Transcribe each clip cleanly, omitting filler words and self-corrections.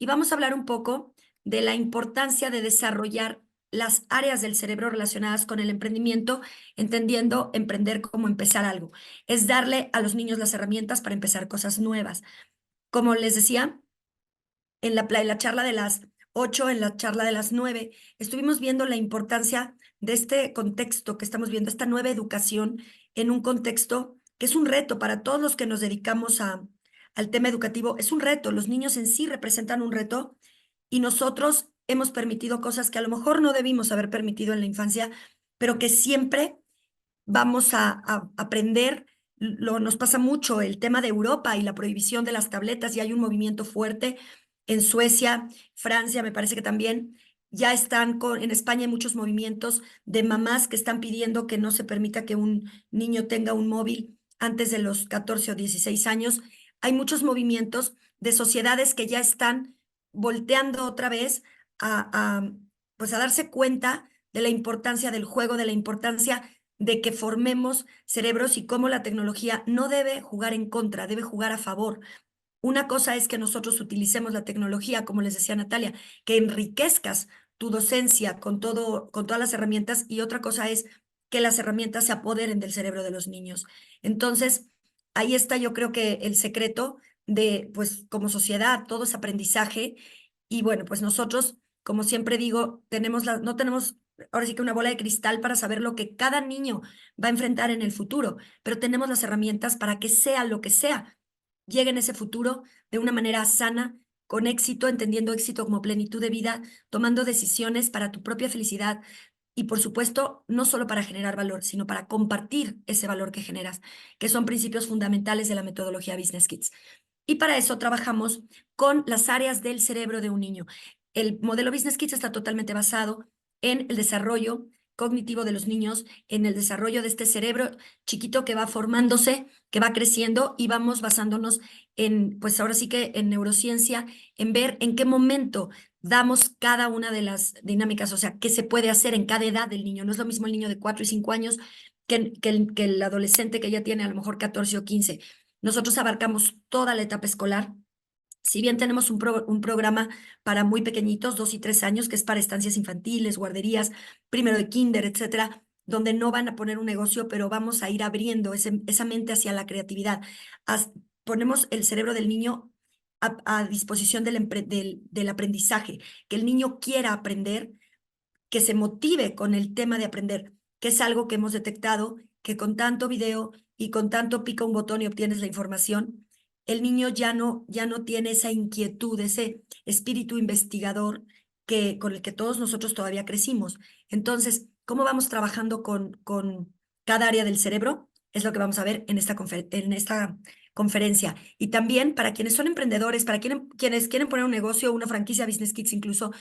y vamos a hablar un poco de la importancia de desarrollar las áreas del cerebro relacionadas con el emprendimiento, entendiendo emprender como empezar algo. Es darle a los niños las herramientas para empezar cosas nuevas. Como les decía, en la charla de las 8, en la charla de las 9, estuvimos viendo la importancia de este contexto que estamos viendo, esta nueva educación en un contexto que es un reto para todos los que nos dedicamos al tema educativo. Es un reto, los niños en sí representan un reto y nosotros hemos permitido cosas que a lo mejor no debimos haber permitido en la infancia, pero que siempre vamos a aprender. Nos pasa mucho el tema de Europa y la prohibición de las tabletas, y hay un movimiento fuerte en Suecia, Francia, me parece que también ya están en España hay muchos movimientos de mamás que están pidiendo que no se permita que un niño tenga un móvil antes de los 14 o 16 años. Hay muchos movimientos de sociedades que ya están volteando otra vez pues a darse cuenta de la importancia del juego, de la importancia de que formemos cerebros y cómo la tecnología no debe jugar en contra, debe jugar a favor. Una cosa es que nosotros utilicemos la tecnología, como les decía Natalia, que enriquezcas tu docencia con todas las herramientas, y otra cosa es que las herramientas se apoderen del cerebro de los niños. Entonces, ahí está, yo creo que el secreto de, pues, como sociedad, todo es aprendizaje. Y bueno, pues nosotros, como siempre digo, no tenemos ahora sí que una bola de cristal para saber lo que cada niño va a enfrentar en el futuro, pero tenemos las herramientas para que sea lo que sea, llegue en ese futuro de una manera sana, con éxito, entendiendo éxito como plenitud de vida, tomando decisiones para tu propia felicidad y, por supuesto, no solo para generar valor, sino para compartir ese valor que generas, que son principios fundamentales de la metodología Business Kids. Y para eso trabajamos con las áreas del cerebro de un niño. El modelo Business Kids está totalmente basado en el desarrollo cognitivo de los niños, en el desarrollo de este cerebro chiquito que va formándose, que va creciendo, y vamos basándonos en, pues ahora sí que en neurociencia, en ver en qué momento damos cada una de las dinámicas, o sea, qué se puede hacer en cada edad del niño. No es lo mismo el niño de 4 y 5 años que el adolescente que ya tiene a lo mejor 14 o 15. Nosotros abarcamos toda la etapa escolar. Si bien tenemos un programa para muy pequeñitos, 2 y 3 años, que es para estancias infantiles, guarderías, primero de kinder, etcétera, donde no van a poner un negocio, pero vamos a ir abriendo esa mente hacia la creatividad. Ponemos el cerebro del niño a disposición del aprendizaje, que el niño quiera aprender, que se motive con el tema de aprender, que es algo que hemos detectado, que con tanto video y con tanto pica un botón y obtienes la información, el niño ya no tiene esa inquietud, ese espíritu investigador con el que todos nosotros todavía crecimos. Entonces, ¿cómo vamos trabajando con cada área del cerebro? Es lo que vamos a ver en esta conferencia. Y también para quienes son emprendedores, para quienes quieren poner un negocio, una franquicia, Business Kids incluso,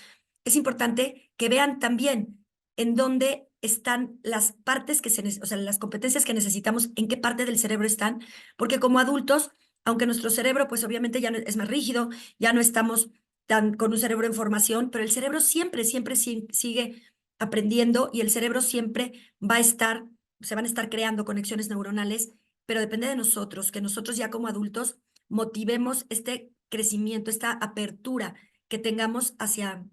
es importante que vean también en dónde están las partes o sea, las competencias que necesitamos, en qué parte del cerebro están, porque como adultos, aunque nuestro cerebro, pues obviamente ya no, es más rígido, ya no estamos con un cerebro en formación, pero el cerebro siempre sigue aprendiendo, y el cerebro siempre se van a estar creando conexiones neuronales, pero depende de nosotros, que nosotros ya como adultos motivemos este crecimiento, esta apertura que tengamos hacia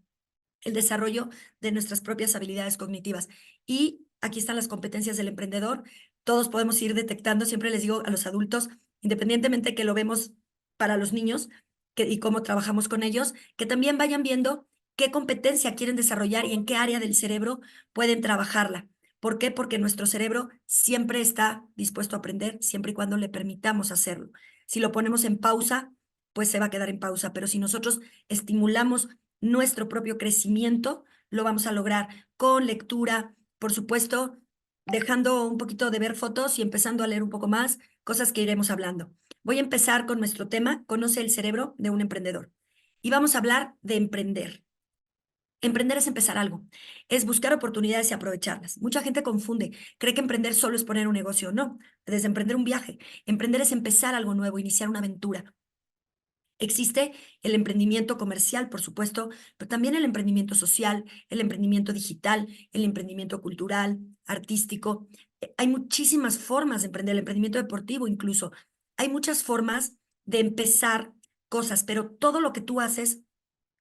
el desarrollo de nuestras propias habilidades cognitivas. Y aquí están las competencias del emprendedor. Todos podemos ir detectando, siempre les digo a los adultos, independientemente que lo vemos para los niños y cómo trabajamos con ellos, que también vayan viendo qué competencia quieren desarrollar y en qué área del cerebro pueden trabajarla. ¿Por qué? Porque nuestro cerebro siempre está dispuesto a aprender, siempre y cuando le permitamos hacerlo. Si lo ponemos en pausa, pues se va a quedar en pausa, pero si nosotros estimulamos nuestro propio crecimiento, lo vamos a lograr con lectura, por supuesto, dejando un poquito de ver fotos y empezando a leer un poco más, cosas que iremos hablando. Voy a empezar con nuestro tema, conoce el cerebro de un emprendedor. Y vamos a hablar de emprender. Emprender es empezar algo, es buscar oportunidades y aprovecharlas. Mucha gente confunde, cree que emprender solo es poner un negocio. No, desde emprender un viaje. Emprender es empezar algo nuevo, iniciar una aventura. Existe el emprendimiento comercial, por supuesto, pero también el emprendimiento social, el emprendimiento digital, el emprendimiento cultural, artístico. Hay muchísimas formas de emprender, el emprendimiento deportivo incluso. Hay muchas formas de empezar cosas, pero todo lo que tú haces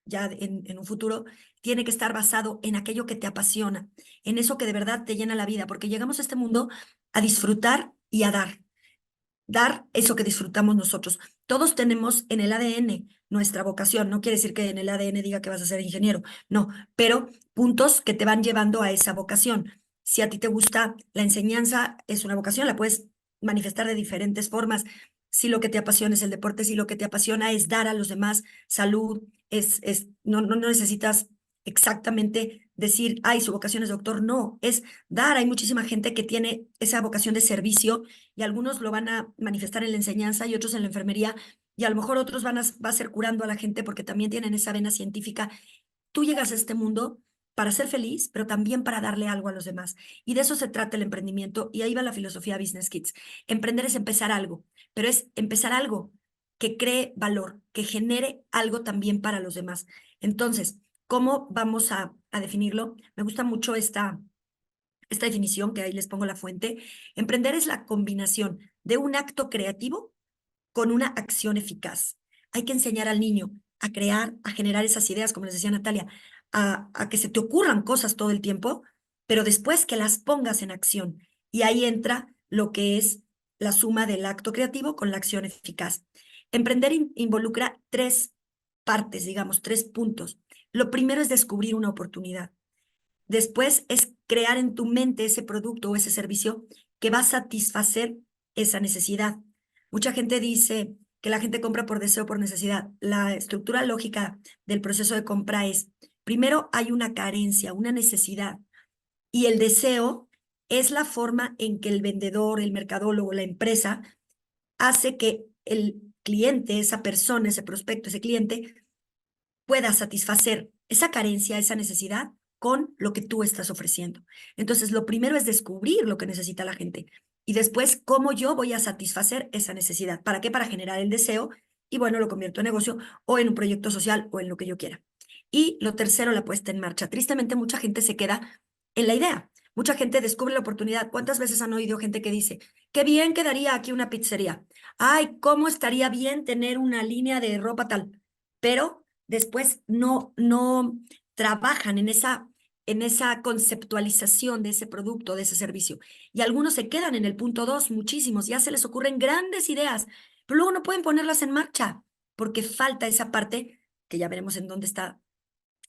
ya en un futuro, tiene que estar basado en aquello que te apasiona, en eso que de verdad te llena la vida, porque llegamos a este mundo a disfrutar y a dar eso que disfrutamos nosotros. Todos tenemos en el ADN nuestra vocación. No quiere decir que en el ADN diga que vas a ser ingeniero, no, pero puntos que te van llevando a esa vocación. Si a ti te gusta la enseñanza, es una vocación, la puedes manifestar de diferentes formas. Si lo que te apasiona es el deporte, si lo que te apasiona es dar a los demás salud, no necesitas exactamente decir, ay, su vocación es doctor, no, es dar. Hay muchísima gente que tiene esa vocación de servicio y algunos lo van a manifestar en la enseñanza y otros en la enfermería, y a lo mejor otros va a ser curando a la gente porque también tienen esa vena científica. Tú llegas a este mundo para ser feliz, pero también para darle algo a los demás. Y de eso se trata el emprendimiento, y ahí va la filosofía Business Kids. Emprender es empezar algo, pero es empezar algo que cree valor, que genere algo también para los demás. Entonces, ¿cómo vamos a definirlo? Me gusta mucho esta definición, que ahí les pongo la fuente. Emprender es la combinación de un acto creativo con una acción eficaz. Hay que enseñar al niño a crear, a generar esas ideas, como les decía Natalia, a que se te ocurran cosas todo el tiempo, pero después que las pongas en acción. Y ahí entra lo que es la suma del acto creativo con la acción eficaz. Emprender involucra tres partes, digamos, tres puntos. Lo primero es descubrir una oportunidad. Después es crear en tu mente ese producto o ese servicio que va a satisfacer esa necesidad. Mucha gente dice que la gente compra por deseo, por necesidad. La estructura lógica del proceso de compra es, primero hay una carencia, una necesidad, y el deseo es la forma en que el vendedor, el mercadólogo, la empresa hace que el cliente, esa persona, ese prospecto, ese cliente, pueda satisfacer esa carencia, esa necesidad con lo que tú estás ofreciendo. Entonces, lo primero es descubrir lo que necesita la gente y después cómo yo voy a satisfacer esa necesidad. ¿Para qué? Para generar el deseo y bueno, lo convierto en negocio o en un proyecto social o en lo que yo quiera. Y lo tercero, la puesta en marcha. Tristemente, mucha gente se queda en la idea. Mucha gente descubre la oportunidad. ¿Cuántas veces han oído gente que dice, qué bien quedaría aquí una pizzería? Ay, ¿cómo estaría bien tener una línea de ropa tal? Pero después no trabajan en esa conceptualización de ese producto, de ese servicio. Y algunos se quedan en el punto dos, muchísimos, ya se les ocurren grandes ideas, pero luego no pueden ponerlas en marcha porque falta esa parte que ya veremos en dónde está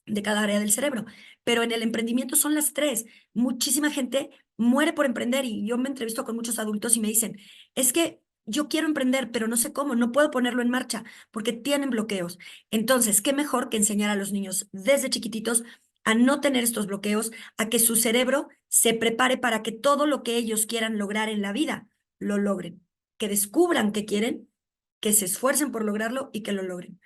de cada área del cerebro. Pero en el emprendimiento son las tres. Muchísima gente muere por emprender y yo me entrevisto con muchos adultos y me dicen, es que yo quiero emprender, pero no sé cómo, no puedo ponerlo en marcha porque tienen bloqueos. Entonces, ¿qué mejor que enseñar a los niños desde chiquititos a no tener estos bloqueos, a que su cerebro se prepare para que todo lo que ellos quieran lograr en la vida lo logren, que descubran que quieren, que se esfuercen por lograrlo y que lo logren?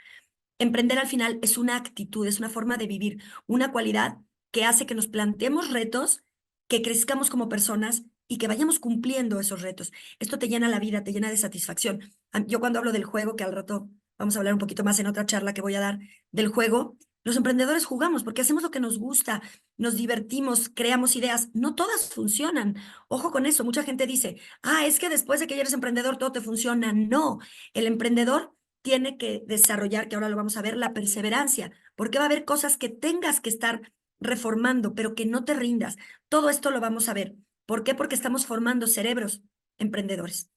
Emprender al final es una actitud, es una forma de vivir, una cualidad que hace que nos planteemos retos, que crezcamos como personas y que vayamos cumpliendo esos retos. Esto te llena la vida, te llena de satisfacción. Yo cuando hablo del juego, que al rato vamos a hablar un poquito más en otra charla que voy a dar del juego, los emprendedores jugamos porque hacemos lo que nos gusta, nos divertimos, creamos ideas. No todas funcionan. Ojo con eso. Mucha gente dice, es que después de que ya eres emprendedor todo te funciona. No, el emprendedor tiene que desarrollar, que ahora lo vamos a ver, la perseverancia, porque va a haber cosas que tengas que estar reformando, pero que no te rindas. Todo esto lo vamos a ver. ¿Por qué? Porque estamos formando cerebros emprendedores.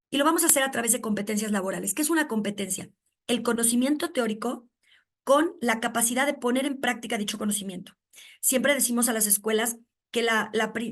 Y lo vamos a hacer a través de competencias laborales. ¿Qué es una competencia? El conocimiento teórico con la capacidad de poner en práctica dicho conocimiento. Siempre decimos a las escuelas que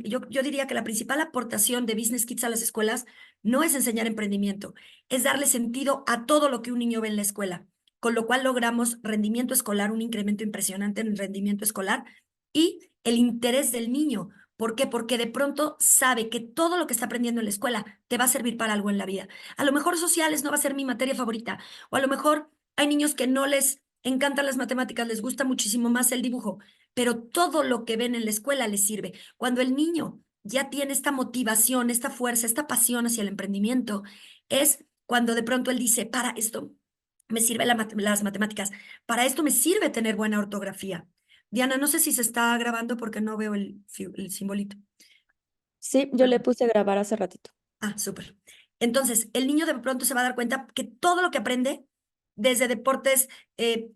yo diría que la principal aportación de Business Kids a las escuelas no es enseñar emprendimiento, es darle sentido a todo lo que un niño ve en la escuela, con lo cual logramos rendimiento escolar, un incremento impresionante en el rendimiento escolar y el interés del niño. ¿Por qué? Porque de pronto sabe que todo lo que está aprendiendo en la escuela te va a servir para algo en la vida. A lo mejor sociales no va a ser mi materia favorita, o a lo mejor hay niños que no les encantan las matemáticas, les gusta muchísimo más el dibujo, pero todo lo que ven en la escuela les sirve. Cuando el niño ya tiene esta motivación, esta fuerza, esta pasión hacia el emprendimiento, es cuando de pronto él dice, para esto me sirve las matemáticas, para esto me sirve tener buena ortografía. Diana, no sé si se está grabando porque no veo el simbolito. Sí, yo le puse a grabar hace ratito. Súper. Entonces, el niño de pronto se va a dar cuenta que todo lo que aprende desde deportes,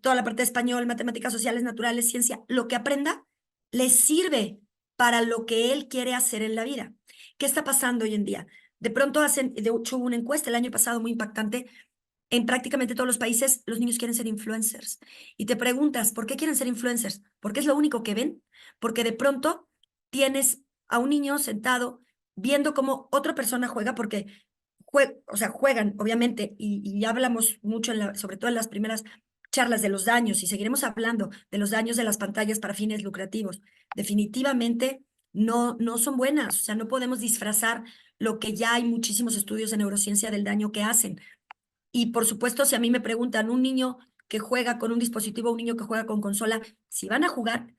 toda la parte de español, matemáticas sociales, naturales, ciencia, lo que aprenda le sirve para lo que él quiere hacer en la vida. ¿Qué está pasando hoy en día? De pronto hacen, de hecho, hubo una encuesta el año pasado muy impactante. En prácticamente todos los países, los niños quieren ser influencers. Y te preguntas, ¿por qué quieren ser influencers? Porque es lo único que ven. Porque de pronto tienes a un niño sentado viendo cómo otra persona juega, porque o sea, juegan, obviamente, y ya hablamos mucho, sobre todo en las primeras charlas, de los daños, y seguiremos hablando de los daños de las pantallas para fines lucrativos. Definitivamente no son buenas. O sea, no podemos disfrazar lo que ya hay muchísimos estudios de neurociencia del daño que hacen. Y por supuesto, si a mí me preguntan, un niño que juega con un dispositivo, un niño que juega con consola, si van a jugar,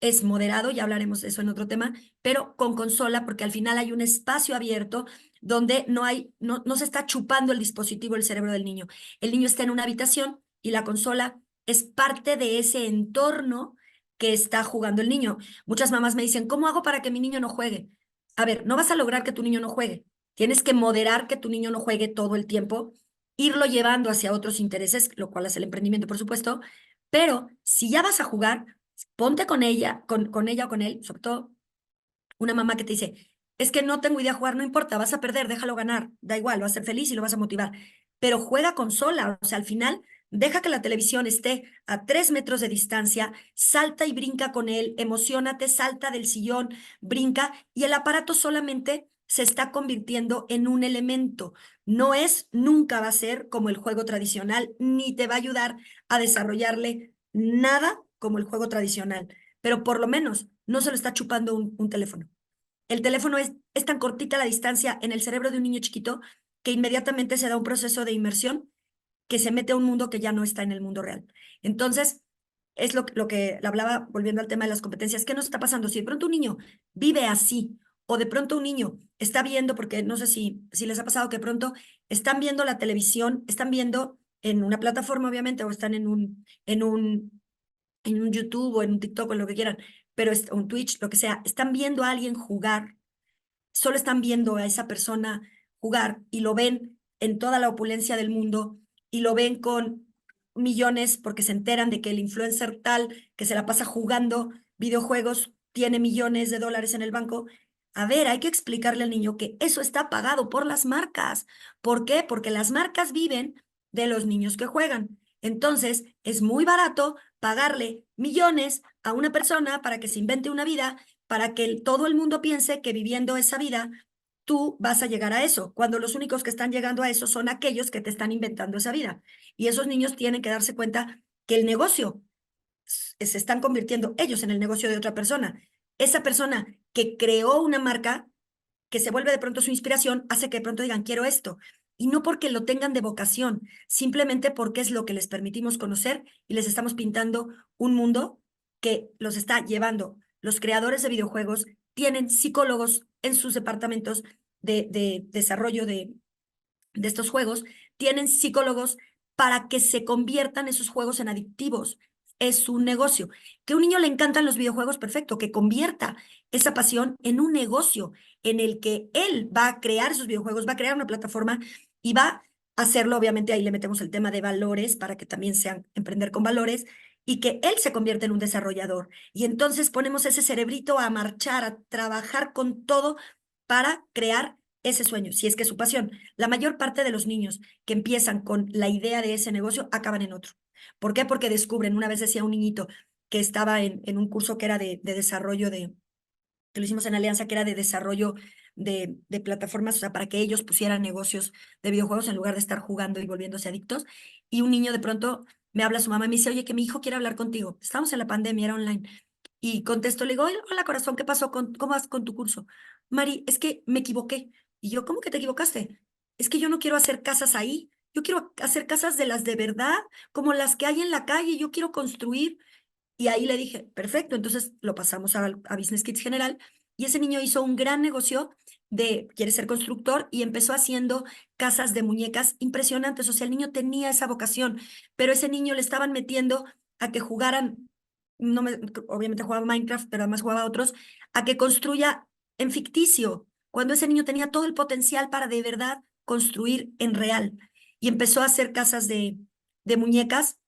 es moderado, ya hablaremos de eso en otro tema, pero con consola, porque al final hay un espacio abierto donde no se está chupando el dispositivo el cerebro del niño. El niño está en una habitación y la consola es parte de ese entorno que está jugando el niño. Muchas mamás me dicen, ¿cómo hago para que mi niño no juegue? A ver, no vas a lograr que tu niño no juegue. Tienes que moderar que tu niño no juegue todo el tiempo, irlo llevando hacia otros intereses, lo cual es el emprendimiento, por supuesto, pero si ya vas a jugar, ponte con ella, con ella o con él, sobre todo una mamá que te dice, es que no tengo idea de jugar, no importa, vas a perder, déjalo ganar, da igual, va a ser feliz y lo vas a motivar, pero juega consola, o sea, al final deja que la televisión esté a 3 metros de distancia, salta y brinca con él, emocionate, salta del sillón, brinca, y el aparato solamente se está convirtiendo en un elemento. No es, nunca va a ser como el juego tradicional, ni te va a ayudar a desarrollarle nada como el juego tradicional, pero por lo menos no se lo está chupando un teléfono. El teléfono es tan cortita la distancia en el cerebro de un niño chiquito que inmediatamente se da un proceso de inmersión que se mete a un mundo que ya no está en el mundo real. Entonces, es lo que le hablaba, volviendo al tema de las competencias. ¿Qué nos está pasando? Si de pronto un niño vive así, o de pronto un niño está viendo, porque no sé si les ha pasado que de pronto están viendo la televisión, están viendo en una plataforma, obviamente, o están en un YouTube o en un TikTok o en lo que quieran, pero un Twitch, lo que sea, están viendo a alguien jugar, solo están viendo a esa persona jugar y lo ven en toda la opulencia del mundo y lo ven con millones porque se enteran de que el influencer tal que se la pasa jugando videojuegos tiene millones de dólares en el banco. A ver, hay que explicarle al niño que eso está pagado por las marcas. ¿Por qué? Porque las marcas viven de los niños que juegan. Entonces, es muy barato pagarle millones a una persona para que se invente una vida, para que todo el mundo piense que viviendo esa vida tú vas a llegar a eso, cuando los únicos que están llegando a eso son aquellos que te están inventando esa vida. Y esos niños tienen que darse cuenta que el negocio se están convirtiendo ellos en el negocio de otra persona. Esa persona que creó una marca, que se vuelve de pronto su inspiración, hace que de pronto digan, quiero esto. Y no porque lo tengan de vocación, simplemente porque es lo que les permitimos conocer y les estamos pintando un mundo que los está llevando. Los creadores de videojuegos tienen psicólogos en sus departamentos de desarrollo de estos juegos, tienen psicólogos para que se conviertan esos juegos en adictivos. Es un negocio. Que a un niño le encantan los videojuegos, perfecto, que convierta esa pasión en un negocio en el que él va a crear esos videojuegos, va a crear una plataforma y va a hacerlo, obviamente ahí le metemos el tema de valores para que también sean emprender con valores y que él se convierta en un desarrollador. Y entonces ponemos ese cerebrito a marchar, a trabajar con todo para crear ese sueño, si es que es su pasión. La mayor parte de los niños que empiezan con la idea de ese negocio acaban en otro. ¿Por qué? Porque descubren, una vez decía un niñito que estaba en un curso que era de desarrollo que lo hicimos en alianza, que era de desarrollo de plataformas, o sea, para que ellos pusieran negocios de videojuegos en lugar de estar jugando y volviéndose adictos. Y un niño de pronto me habla a su mamá y me dice, oye, que mi hijo quiere hablar contigo. Estamos en la pandemia, era online. Y contesto, le digo, hola corazón, ¿qué pasó? ¿Cómo vas con tu curso? Mari, es que me equivoqué. Y yo, ¿cómo que te equivocaste? Es que yo no quiero hacer casas ahí. Yo quiero hacer casas de las de verdad, como las que hay en la calle. Yo quiero construir. Y ahí le dije, perfecto, entonces lo pasamos a Business Kids General y ese niño hizo un gran negocio quiere ser constructor y empezó haciendo casas de muñecas impresionantes. O sea, el niño tenía esa vocación, pero ese niño le estaban metiendo a que jugaran, obviamente jugaba Minecraft, pero además jugaba a otros, a que construya en ficticio, cuando ese niño tenía todo el potencial para de verdad construir en real. Y empezó a hacer casas de muñecas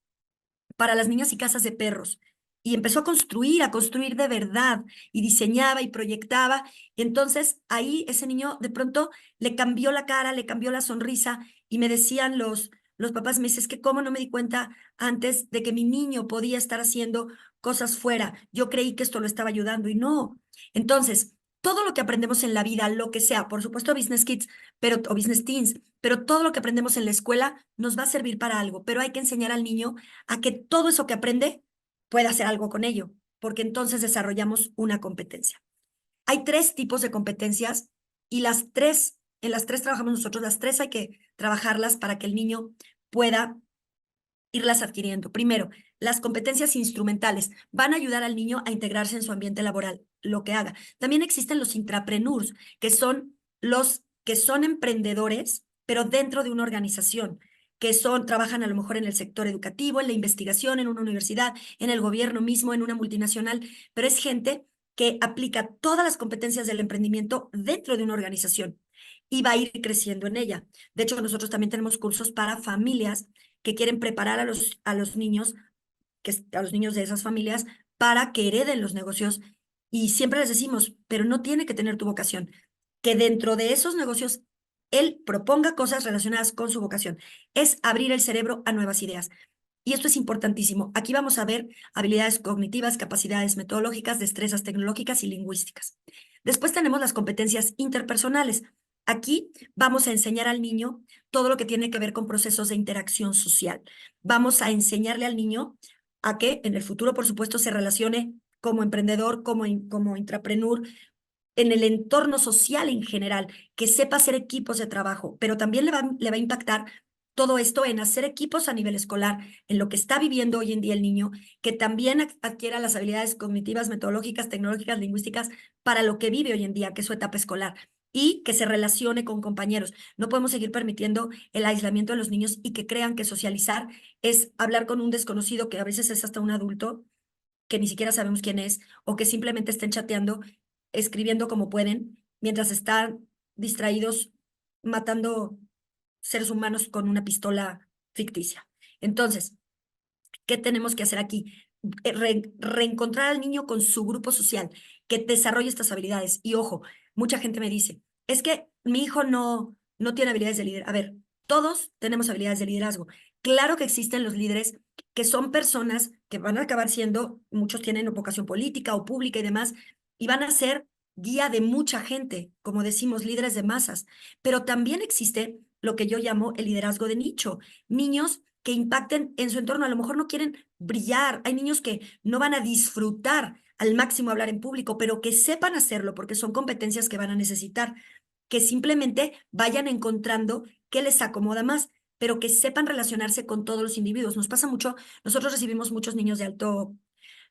para las niñas y casas de perros. Y empezó a construir de verdad, y diseñaba y proyectaba. Y entonces ahí ese niño de pronto le cambió la cara, le cambió la sonrisa, y me decían los papás, me dicen, es que cómo no me di cuenta antes de que mi niño podía estar haciendo cosas fuera. Yo creí que esto lo estaba ayudando y no. Entonces, todo lo que aprendemos en la vida, lo que sea, por supuesto Business Kids, pero, o Business Teens, pero todo lo que aprendemos en la escuela nos va a servir para algo, pero hay que enseñar al niño a que todo eso que aprende pueda hacer algo con ello, porque entonces desarrollamos una competencia. Hay 3 tipos de competencias y en las tres trabajamos nosotros, las 3 hay que trabajarlas para que el niño pueda irlas adquiriendo. Primero, las competencias instrumentales van a ayudar al niño a integrarse en su ambiente laboral, lo que haga. También existen los intrapreneurs, que son los que son emprendedores, pero dentro de una organización, trabajan a lo mejor en el sector educativo, en la investigación, en una universidad, en el gobierno mismo, en una multinacional, pero es gente que aplica todas las competencias del emprendimiento dentro de una organización y va a ir creciendo en ella. De hecho, nosotros también tenemos cursos para familias que quieren preparar a los niños, a los niños de esas familias para que hereden los negocios. Y siempre les decimos, pero no tiene que tener tu vocación, que dentro de esos negocios él proponga cosas relacionadas con su vocación. Es abrir el cerebro a nuevas ideas. Y esto es importantísimo. Aquí vamos a ver habilidades cognitivas, capacidades metodológicas, destrezas tecnológicas y lingüísticas. Después tenemos las competencias interpersonales. Aquí vamos a enseñar al niño todo lo que tiene que ver con procesos de interacción social. Vamos a enseñarle al niño a que en el futuro, por supuesto, se relacione como emprendedor, como intrapreneur, en el entorno social en general, que sepa hacer equipos de trabajo, pero también le va a impactar todo esto en hacer equipos a nivel escolar, en lo que está viviendo hoy en día el niño, que también adquiera las habilidades cognitivas, metodológicas, tecnológicas, lingüísticas para lo que vive hoy en día, que es su etapa escolar, y que se relacione con compañeros. No podemos seguir permitiendo el aislamiento de los niños y que crean que socializar es hablar con un desconocido que a veces es hasta un adulto que ni siquiera sabemos quién es, o que simplemente estén chateando, escribiendo como pueden, mientras están distraídos matando seres humanos con una pistola ficticia. Entonces, ¿qué tenemos que hacer aquí? Reencontrar al niño con su grupo social, que desarrolle estas habilidades. Y ojo, mucha gente me dice, es que mi hijo no tiene habilidades de líder. A ver, todos tenemos habilidades de liderazgo. Claro que existen los líderes que son personas que van a acabar siendo, muchos tienen vocación política o pública y demás, y van a ser guía de mucha gente, como decimos, líderes de masas. Pero también existe lo que yo llamo el liderazgo de nicho. Niños que impacten en su entorno. A lo mejor no quieren brillar. Hay niños que no van a disfrutar al máximo hablar en público, pero que sepan hacerlo porque son competencias que van a necesitar, que simplemente vayan encontrando qué les acomoda más, pero que sepan relacionarse con todos los individuos. Nos pasa mucho, nosotros recibimos muchos niños de alto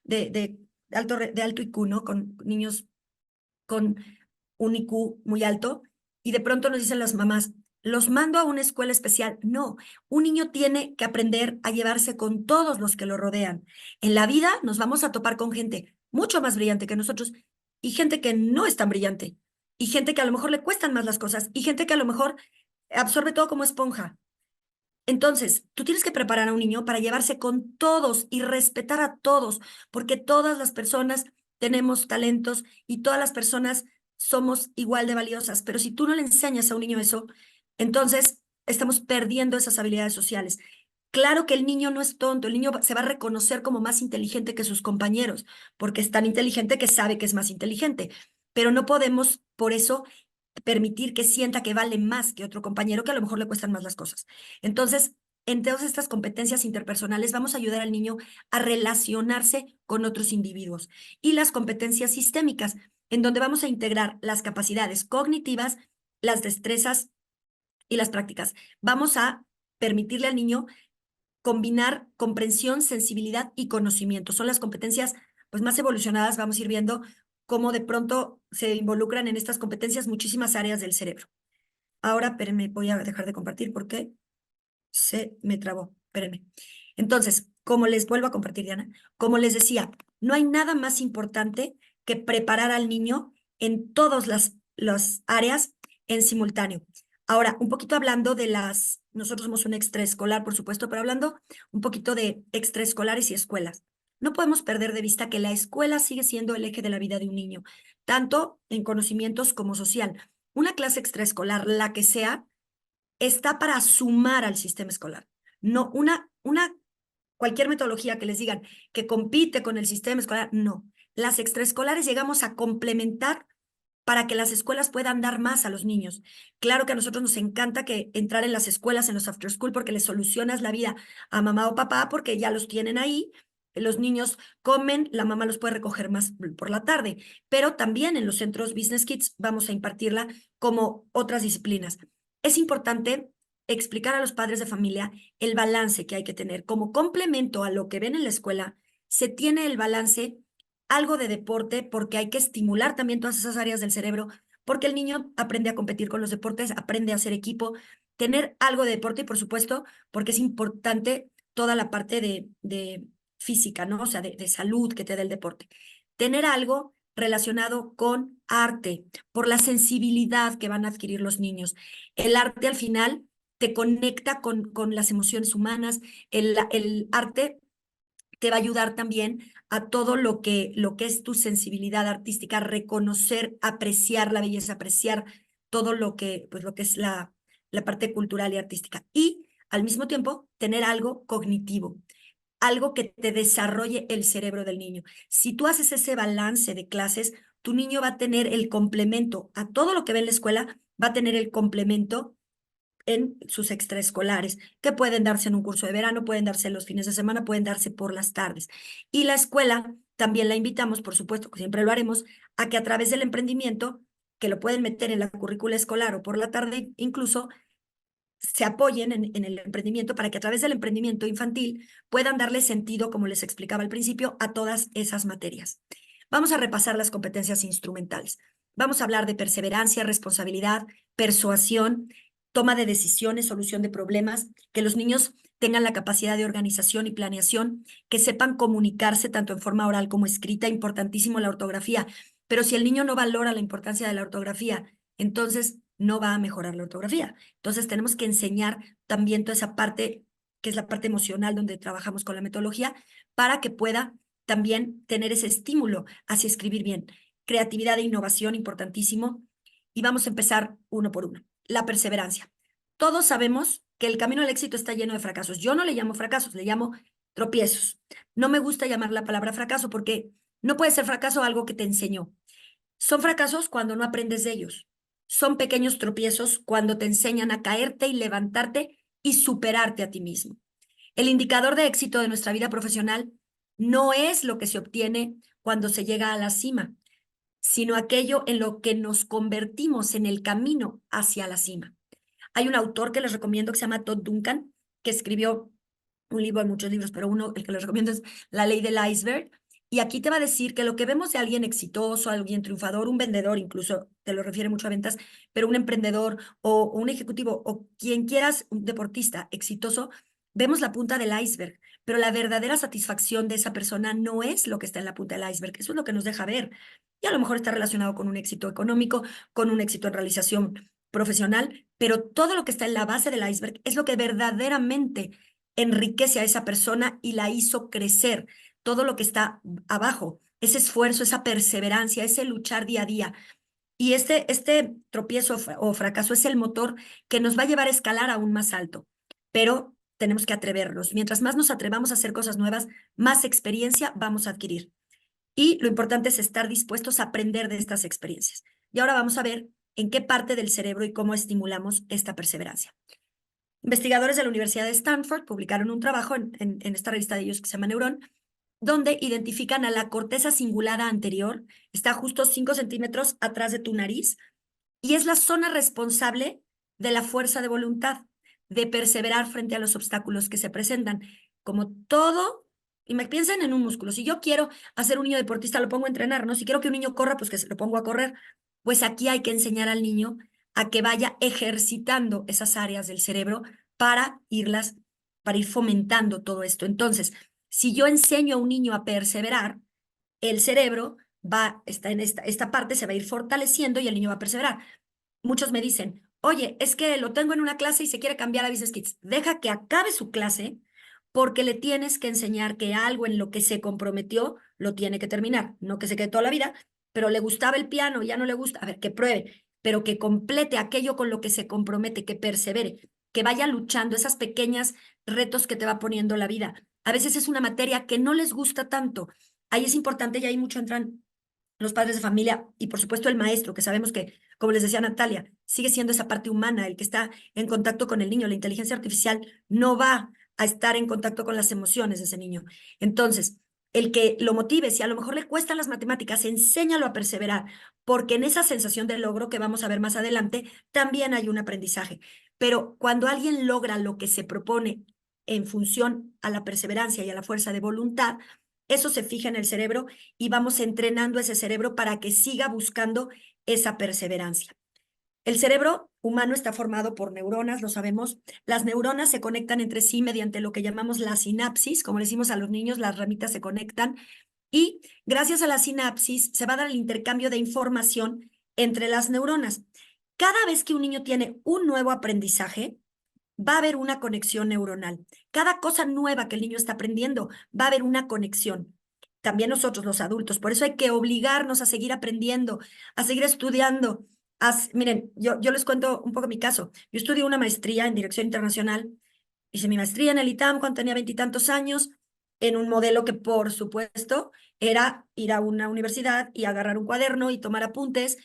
IQ, ¿no? Con niños con un IQ muy alto, y de pronto nos dicen las mamás, los mando a una escuela especial. No, un niño tiene que aprender a llevarse con todos los que lo rodean. En la vida nos vamos a topar con gente mucho más brillante que nosotros y gente que no es tan brillante y gente que a lo mejor le cuestan más las cosas y gente que a lo mejor absorbe todo como esponja. Entonces, tú tienes que preparar a un niño para llevarse con todos y respetar a todos, porque todas las personas tenemos talentos y todas las personas somos igual de valiosas. Pero si tú no le enseñas a un niño eso, entonces estamos perdiendo esas habilidades sociales. Claro que el niño no es tonto, el niño se va a reconocer como más inteligente que sus compañeros, porque es tan inteligente que sabe que es más inteligente, pero no podemos por eso permitir que sienta que vale más que otro compañero que a lo mejor le cuestan más las cosas. Entonces, en todas estas competencias interpersonales vamos a ayudar al niño a relacionarse con otros individuos. Y las competencias sistémicas, en donde vamos a integrar las capacidades cognitivas, las destrezas y las prácticas. Vamos a permitirle al niño combinar comprensión, sensibilidad y conocimiento. Son las competencias pues más evolucionadas. Vamos a ir viendo cómo de pronto se involucran en estas competencias muchísimas áreas del cerebro. Ahora, espérenme, voy a dejar de compartir porque se me trabó. Espérenme. Entonces, como les vuelvo a compartir, Diana, como les decía, no hay nada más importante que preparar al niño en todas las áreas en simultáneo. Ahora, un poquito hablando nosotros somos un extraescolar, por supuesto, pero hablando un poquito de extraescolares y escuelas, no podemos perder de vista que la escuela sigue siendo el eje de la vida de un niño, tanto en conocimientos como social. Una clase extraescolar, la que sea, está para sumar al sistema escolar. No cualquier metodología que les digan que compite con el sistema escolar, no. Las extraescolares llegamos a complementar para que las escuelas puedan dar más a los niños. Claro que a nosotros nos encanta que entrar en las escuelas, en los after school, porque les solucionas la vida a mamá o papá, porque ya los tienen ahí. Los niños comen, la mamá los puede recoger más por la tarde, pero también en los centros Business Kids vamos a impartirla como otras disciplinas. Es importante explicar a los padres de familia el balance que hay que tener. Como complemento a lo que ven en la escuela, se tiene el balance algo de deporte porque hay que estimular también todas esas áreas del cerebro, porque el niño aprende a competir con los deportes, aprende a hacer equipo, tener algo de deporte y por supuesto, porque es importante toda la parte de física, ¿no? O sea, de salud que te da el deporte. Tener algo relacionado con arte, por la sensibilidad que van a adquirir los niños. El arte al final te conecta con las emociones humanas, el arte te va a ayudar también a todo lo que es tu sensibilidad artística, reconocer, apreciar la belleza, apreciar todo pues, lo que es la parte cultural y artística. Y al mismo tiempo, tener algo cognitivo, algo que te desarrolle el cerebro del niño. Si tú haces ese balance de clases, tu niño va a tener el complemento a todo lo que ve en la escuela, va a tener el complemento en sus extraescolares, que pueden darse en un curso de verano, pueden darse los fines de semana, pueden darse por las tardes. Y la escuela también la invitamos, por supuesto, que siempre lo haremos, a que a través del emprendimiento, que lo pueden meter en la currícula escolar o por la tarde, incluso se apoyen en el emprendimiento para que a través del emprendimiento infantil puedan darle sentido, como les explicaba al principio, a todas esas materias. Vamos a repasar las competencias instrumentales. Vamos a hablar de perseverancia, responsabilidad, persuasión, toma de decisiones, solución de problemas, que los niños tengan la capacidad de organización y planeación, que sepan comunicarse tanto en forma oral como escrita, importantísimo la ortografía. Pero si el niño no valora la importancia de la ortografía, entonces no va a mejorar la ortografía. Entonces tenemos que enseñar también toda esa parte, que es la parte emocional donde trabajamos con la metodología, para que pueda también tener ese estímulo hacia escribir bien. Creatividad e innovación, importantísimo. Y vamos a empezar uno por uno. La perseverancia. Todos sabemos que el camino al éxito está lleno de fracasos. Yo no le llamo fracasos, le llamo tropiezos. No me gusta llamar la palabra fracaso porque no puede ser fracaso algo que te enseñó. Son fracasos cuando no aprendes de ellos. Son pequeños tropiezos cuando te enseñan a caerte y levantarte y superarte a ti mismo. El indicador de éxito de nuestra vida profesional no es lo que se obtiene cuando se llega a la cima, sino aquello en lo que nos convertimos en el camino hacia la cima. Hay un autor que les recomiendo que se llama Todd Duncan, que escribió un libro, hay muchos libros, pero uno, el que les recomiendo es La ley del iceberg. Y aquí te va a decir que lo que vemos de alguien exitoso, alguien triunfador, un vendedor, incluso te lo refiere mucho a ventas, pero un emprendedor o un ejecutivo o quien quieras, un deportista exitoso, vemos la punta del iceberg, pero la verdadera satisfacción de esa persona no es lo que está en la punta del iceberg, eso es lo que nos deja ver. Y a lo mejor está relacionado con un éxito económico, con un éxito en realización profesional, pero todo lo que está en la base del iceberg es lo que verdaderamente enriquece a esa persona y la hizo crecer. Todo lo que está abajo, ese esfuerzo, esa perseverancia, ese luchar día a día. Y este tropiezo o fracaso es el motor que nos va a llevar a escalar aún más alto. Pero tenemos que atrevernos. Mientras más nos atrevamos a hacer cosas nuevas, más experiencia vamos a adquirir. Y lo importante es estar dispuestos a aprender de estas experiencias. Y ahora vamos a ver en qué parte del cerebro y cómo estimulamos esta perseverancia. Investigadores de la Universidad de Stanford publicaron un trabajo en esta revista de ellos que se llama Neurón, donde identifican a la corteza cingulada anterior, está justo 5 centímetros atrás de tu nariz, y es la zona responsable de la fuerza de voluntad, de perseverar frente a los obstáculos que se presentan. Como todo, y me piensen en un músculo, si yo quiero hacer un niño deportista, lo pongo a entrenar, ¿no? Si quiero que un niño corra, pues que se lo pongo a correr. Pues aquí hay que enseñar al niño a que vaya ejercitando esas áreas del cerebro para para ir fomentando todo esto. Entonces, si yo enseño a un niño a perseverar, el cerebro está en esta parte, se va a ir fortaleciendo y el niño va a perseverar. Muchos me dicen, oye, es que lo tengo en una clase y se quiere cambiar a Business Kids. Deja que acabe su clase porque le tienes que enseñar que algo en lo que se comprometió lo tiene que terminar. No que se quede toda la vida, pero le gustaba el piano, ya no le gusta. A ver, que pruebe, pero que complete aquello con lo que se compromete, que persevere, que vaya luchando esas pequeñas retos que te va poniendo la vida. A veces es una materia que no les gusta tanto. Ahí es importante y ahí mucho entran los padres de familia y por supuesto el maestro, que sabemos que, como les decía Natalia, sigue siendo esa parte humana, el que está en contacto con el niño. La inteligencia artificial no va a estar en contacto con las emociones de ese niño. Entonces, el que lo motive, si a lo mejor le cuestan las matemáticas, enséñalo a perseverar, porque en esa sensación de logro que vamos a ver más adelante, también hay un aprendizaje. Pero cuando alguien logra lo que se propone en función a la perseverancia y a la fuerza de voluntad, eso se fija en el cerebro y vamos entrenando ese cerebro para que siga buscando esa perseverancia. El cerebro humano está formado por neuronas, lo sabemos. Las neuronas se conectan entre sí mediante lo que llamamos la sinapsis. Como decimos a los niños, las ramitas se conectan y gracias a la sinapsis se va a dar el intercambio de información entre las neuronas. Cada vez que un niño tiene un nuevo aprendizaje, va a haber una conexión neuronal. Cada cosa nueva que el niño está aprendiendo, va a haber una conexión. También nosotros, los adultos. Por eso hay que obligarnos a seguir aprendiendo, a seguir estudiando. Miren, yo les cuento un poco mi caso. Yo estudié una maestría en dirección internacional. Hice mi maestría en el ITAM cuando tenía 20 y tantos años, en un modelo que, por supuesto, era ir a una universidad y agarrar un cuaderno y tomar apuntes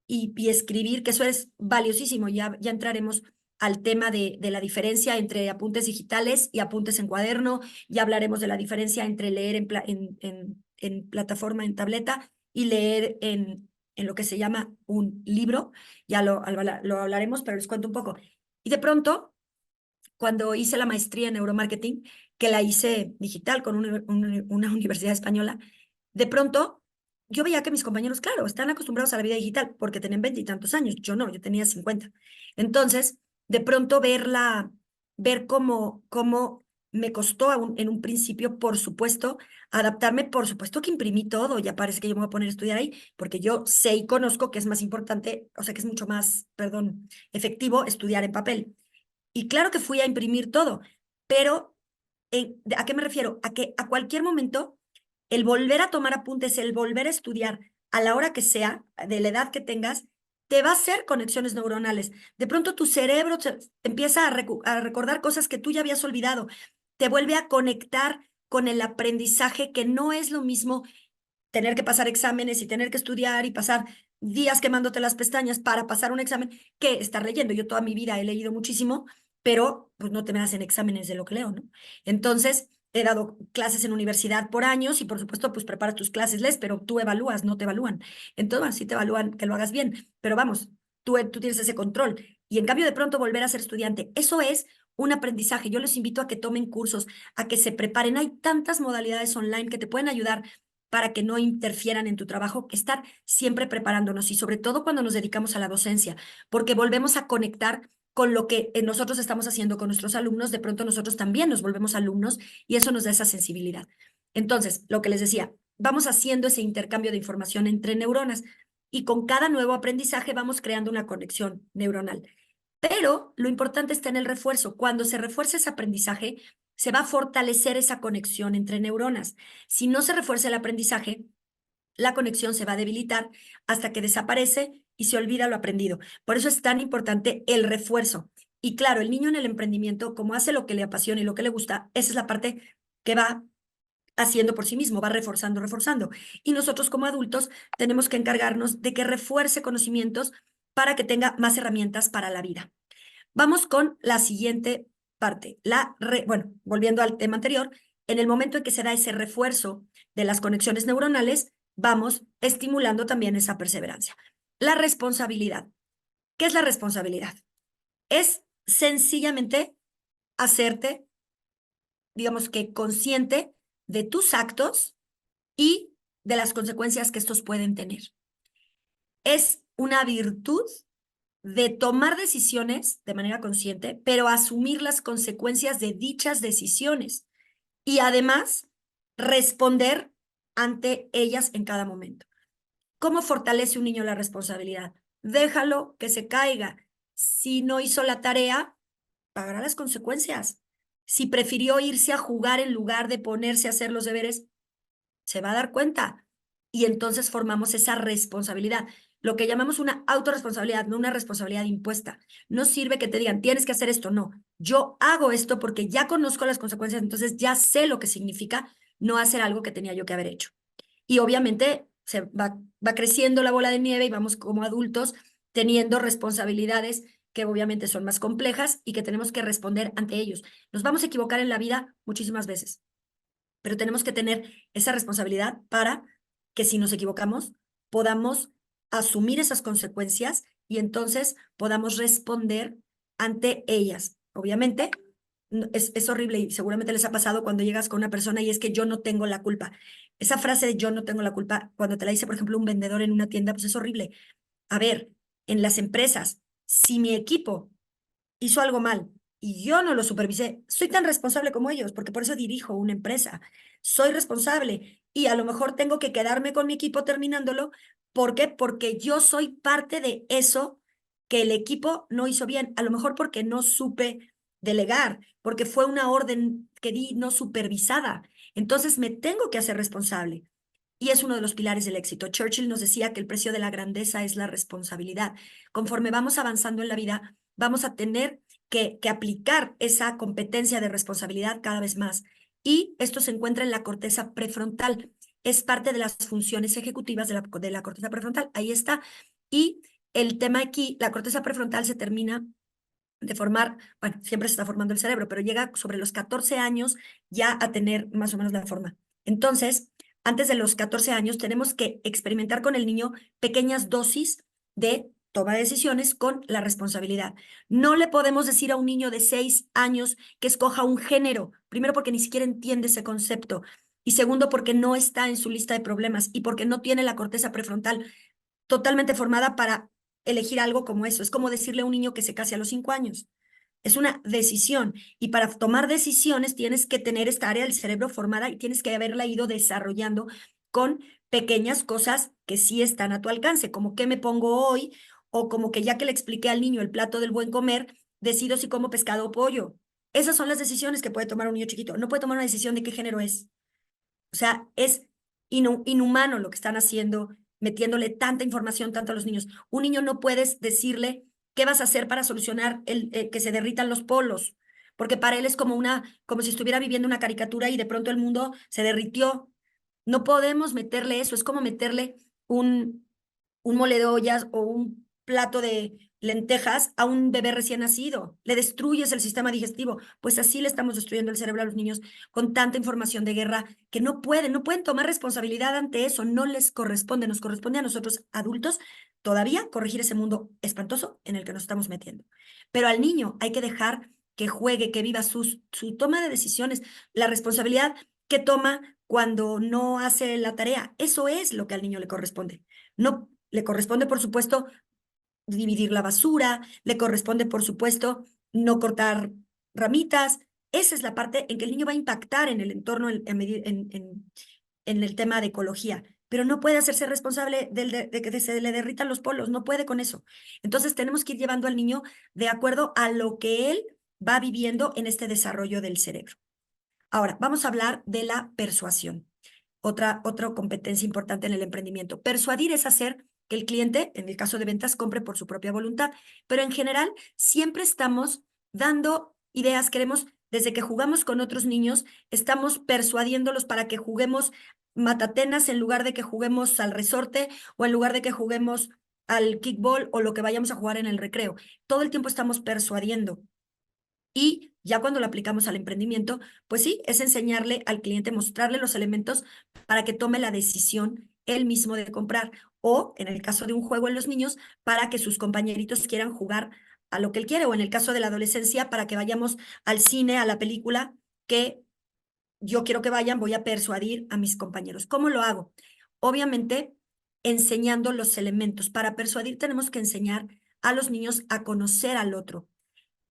y escribir, que eso es valiosísimo. Ya entraremos al tema de la diferencia entre apuntes digitales y apuntes en cuaderno. Ya hablaremos de la diferencia entre leer en plataforma, en tableta, y leer en lo que se llama un libro. Ya lo hablaremos, pero les cuento un poco. Y de pronto, cuando hice la maestría en neuromarketing, que la hice digital con una universidad española, de pronto yo veía que mis compañeros, claro, están acostumbrados a la vida digital porque tienen 20 y tantos años. Yo no, yo tenía 50. Entonces, de pronto ver cómo me costó en un principio, por supuesto, adaptarme, por supuesto que imprimí todo, ya parece que yo me voy a poner a estudiar ahí, porque yo sé y conozco que es más importante, o sea, que es mucho más, perdón, efectivo estudiar en papel. Y claro que fui a imprimir todo, pero ¿a qué me refiero? A que a cualquier momento el volver a tomar apuntes, el volver a estudiar a la hora que sea, de la edad que tengas, te va a hacer conexiones neuronales. De pronto tu cerebro empieza a recordar cosas que tú ya habías olvidado, te vuelve a conectar con el aprendizaje, que no es lo mismo tener que pasar exámenes y tener que estudiar y pasar días quemándote las pestañas para pasar un examen que estar leyendo. Yo toda mi vida he leído muchísimo, pero pues no te me hacen exámenes de lo que leo, ¿no? Entonces, he dado clases en universidad por años y por supuesto, pues preparas tus clases, lees, pero tú evalúas, no te evalúan. Entonces, bueno, sí te evalúan que lo hagas bien, pero vamos, tú tienes ese control. Y en cambio, de pronto volver a ser estudiante, eso es un aprendizaje. Yo les invito a que tomen cursos, a que se preparen. Hay tantas modalidades online que te pueden ayudar para que no interfieran en tu trabajo, estar siempre preparándonos y sobre todo cuando nos dedicamos a la docencia, porque volvemos a conectar con lo que nosotros estamos haciendo con nuestros alumnos. De pronto nosotros también nos volvemos alumnos y eso nos da esa sensibilidad. Entonces, lo que les decía, vamos haciendo ese intercambio de información entre neuronas y con cada nuevo aprendizaje vamos creando una conexión neuronal. Pero lo importante está en el refuerzo. Cuando se refuerza ese aprendizaje, se va a fortalecer esa conexión entre neuronas. Si no se refuerza el aprendizaje, la conexión se va a debilitar hasta que desaparece y se olvida lo aprendido. Por eso es tan importante el refuerzo. Y claro, el niño en el emprendimiento, como hace lo que le apasiona y lo que le gusta, esa es la parte que va haciendo por sí mismo, va reforzando, reforzando. Y nosotros como adultos tenemos que encargarnos de que refuerce conocimientos para que tenga más herramientas para la vida. Vamos con la siguiente parte. Bueno, volviendo al tema anterior, en el momento en que se da ese refuerzo de las conexiones neuronales, vamos estimulando también esa perseverancia. La responsabilidad. ¿Qué es la responsabilidad? Es sencillamente hacerte, digamos que consciente de tus actos y de las consecuencias que estos pueden tener. Es una virtud de tomar decisiones de manera consciente, pero asumir las consecuencias de dichas decisiones y además responder ante ellas en cada momento. ¿Cómo fortalece un niño la responsabilidad? Déjalo que se caiga. Si no hizo la tarea, pagará las consecuencias. Si prefirió irse a jugar en lugar de ponerse a hacer los deberes, se va a dar cuenta. Y entonces formamos esa responsabilidad, lo que llamamos una autorresponsabilidad, no una responsabilidad impuesta. No sirve que te digan, tienes que hacer esto, no. Yo hago esto porque ya conozco las consecuencias, entonces ya sé lo que significa no hacer algo que tenía yo que haber hecho. Y obviamente va creciendo la bola de nieve y vamos como adultos teniendo responsabilidades que obviamente son más complejas y que tenemos que responder ante ellos. Nos vamos a equivocar en la vida muchísimas veces, pero tenemos que tener esa responsabilidad para que si nos equivocamos podamos asumir esas consecuencias y entonces podamos responder ante ellas. Obviamente, es horrible y seguramente les ha pasado cuando llegas con una persona y es que yo no tengo la culpa. Esa frase de yo no tengo la culpa, cuando te la dice, por ejemplo, un vendedor en una tienda, pues es horrible. A ver, en las empresas, si mi equipo hizo algo mal y yo no lo supervisé, soy tan responsable como ellos, porque por eso dirijo una empresa. Soy responsable y a lo mejor tengo que quedarme con mi equipo terminándolo. ¿Por qué? Porque yo soy parte de eso que el equipo no hizo bien. A lo mejor porque no supe delegar, porque fue una orden que di no supervisada. Entonces me tengo que hacer responsable. Y es uno de los pilares del éxito. Churchill nos decía que el precio de la grandeza es la responsabilidad. Conforme vamos avanzando en la vida, vamos a tener que aplicar esa competencia de responsabilidad cada vez más. Y esto se encuentra en la corteza prefrontal. Es parte de las funciones ejecutivas de la corteza prefrontal. Ahí está. Y el tema aquí, la corteza prefrontal se termina de formar, bueno, siempre se está formando el cerebro, pero llega sobre los 14 años ya a tener más o menos la forma. Entonces, antes de los 14 años, tenemos que experimentar con el niño pequeñas dosis de toma de decisiones con la responsabilidad. No le podemos decir a un niño de 6 años que escoja un género, primero porque ni siquiera entiende ese concepto y segundo porque no está en su lista de problemas y porque no tiene la corteza prefrontal totalmente formada para elegir algo como eso. Es como decirle a un niño que se case a los 5 años. Es una decisión y para tomar decisiones tienes que tener esta área del cerebro formada y tienes que haberla ido desarrollando con pequeñas cosas que sí están a tu alcance, como qué me pongo hoy o como que ya que le expliqué al niño el plato del buen comer, decido si como pescado o pollo. Esas son las decisiones que puede tomar un niño chiquito. No puede tomar una decisión de qué género es. O sea, es inhumano lo que están haciendo, metiéndole tanta información tanto a los niños. Un niño no puedes decirle qué vas a hacer para solucionar que se derritan los polos, porque para él es como si estuviera viviendo una caricatura y de pronto el mundo se derritió. No podemos meterle eso, es como meterle un mole de ollas o un plato de lentejas a un bebé recién nacido. Le destruyes el sistema digestivo. Pues así le estamos destruyendo el cerebro a los niños con tanta información de guerra que no pueden tomar responsabilidad ante eso, no les corresponde, nos corresponde a nosotros adultos todavía corregir ese mundo espantoso en el que nos estamos metiendo. Pero al niño hay que dejar que juegue, que viva su toma de decisiones, la responsabilidad que toma cuando no hace la tarea. Eso es lo que al niño le corresponde. No le corresponde, por supuesto, dividir la basura, le corresponde, por supuesto, no cortar ramitas. Esa es la parte en que el niño va a impactar en el entorno en el tema de ecología, pero no puede hacerse responsable de que se le derritan los polos, no puede con eso. Entonces tenemos que ir llevando al niño de acuerdo a lo que él va viviendo en este desarrollo del cerebro. Ahora, vamos a hablar de la persuasión. Otra competencia importante en el emprendimiento. Persuadir es hacer que el cliente, en el caso de ventas, compre por su propia voluntad, pero en general siempre estamos dando ideas, queremos, desde que jugamos con otros niños, estamos persuadiéndolos para que juguemos matatenas en lugar de que juguemos al resorte o en lugar de que juguemos al kickball o lo que vayamos a jugar en el recreo. Todo el tiempo estamos persuadiendo. Y ya cuando lo aplicamos al emprendimiento, pues sí, es enseñarle al cliente, mostrarle los elementos para que tome la decisión él mismo de comprar. O en el caso de un juego en los niños, para que sus compañeritos quieran jugar a lo que él quiere. O en el caso de la adolescencia, para que vayamos al cine, a la película que yo quiero que vayan, voy a persuadir a mis compañeros. ¿Cómo lo hago? Obviamente, enseñando los elementos. Para persuadir tenemos que enseñar a los niños a conocer al otro.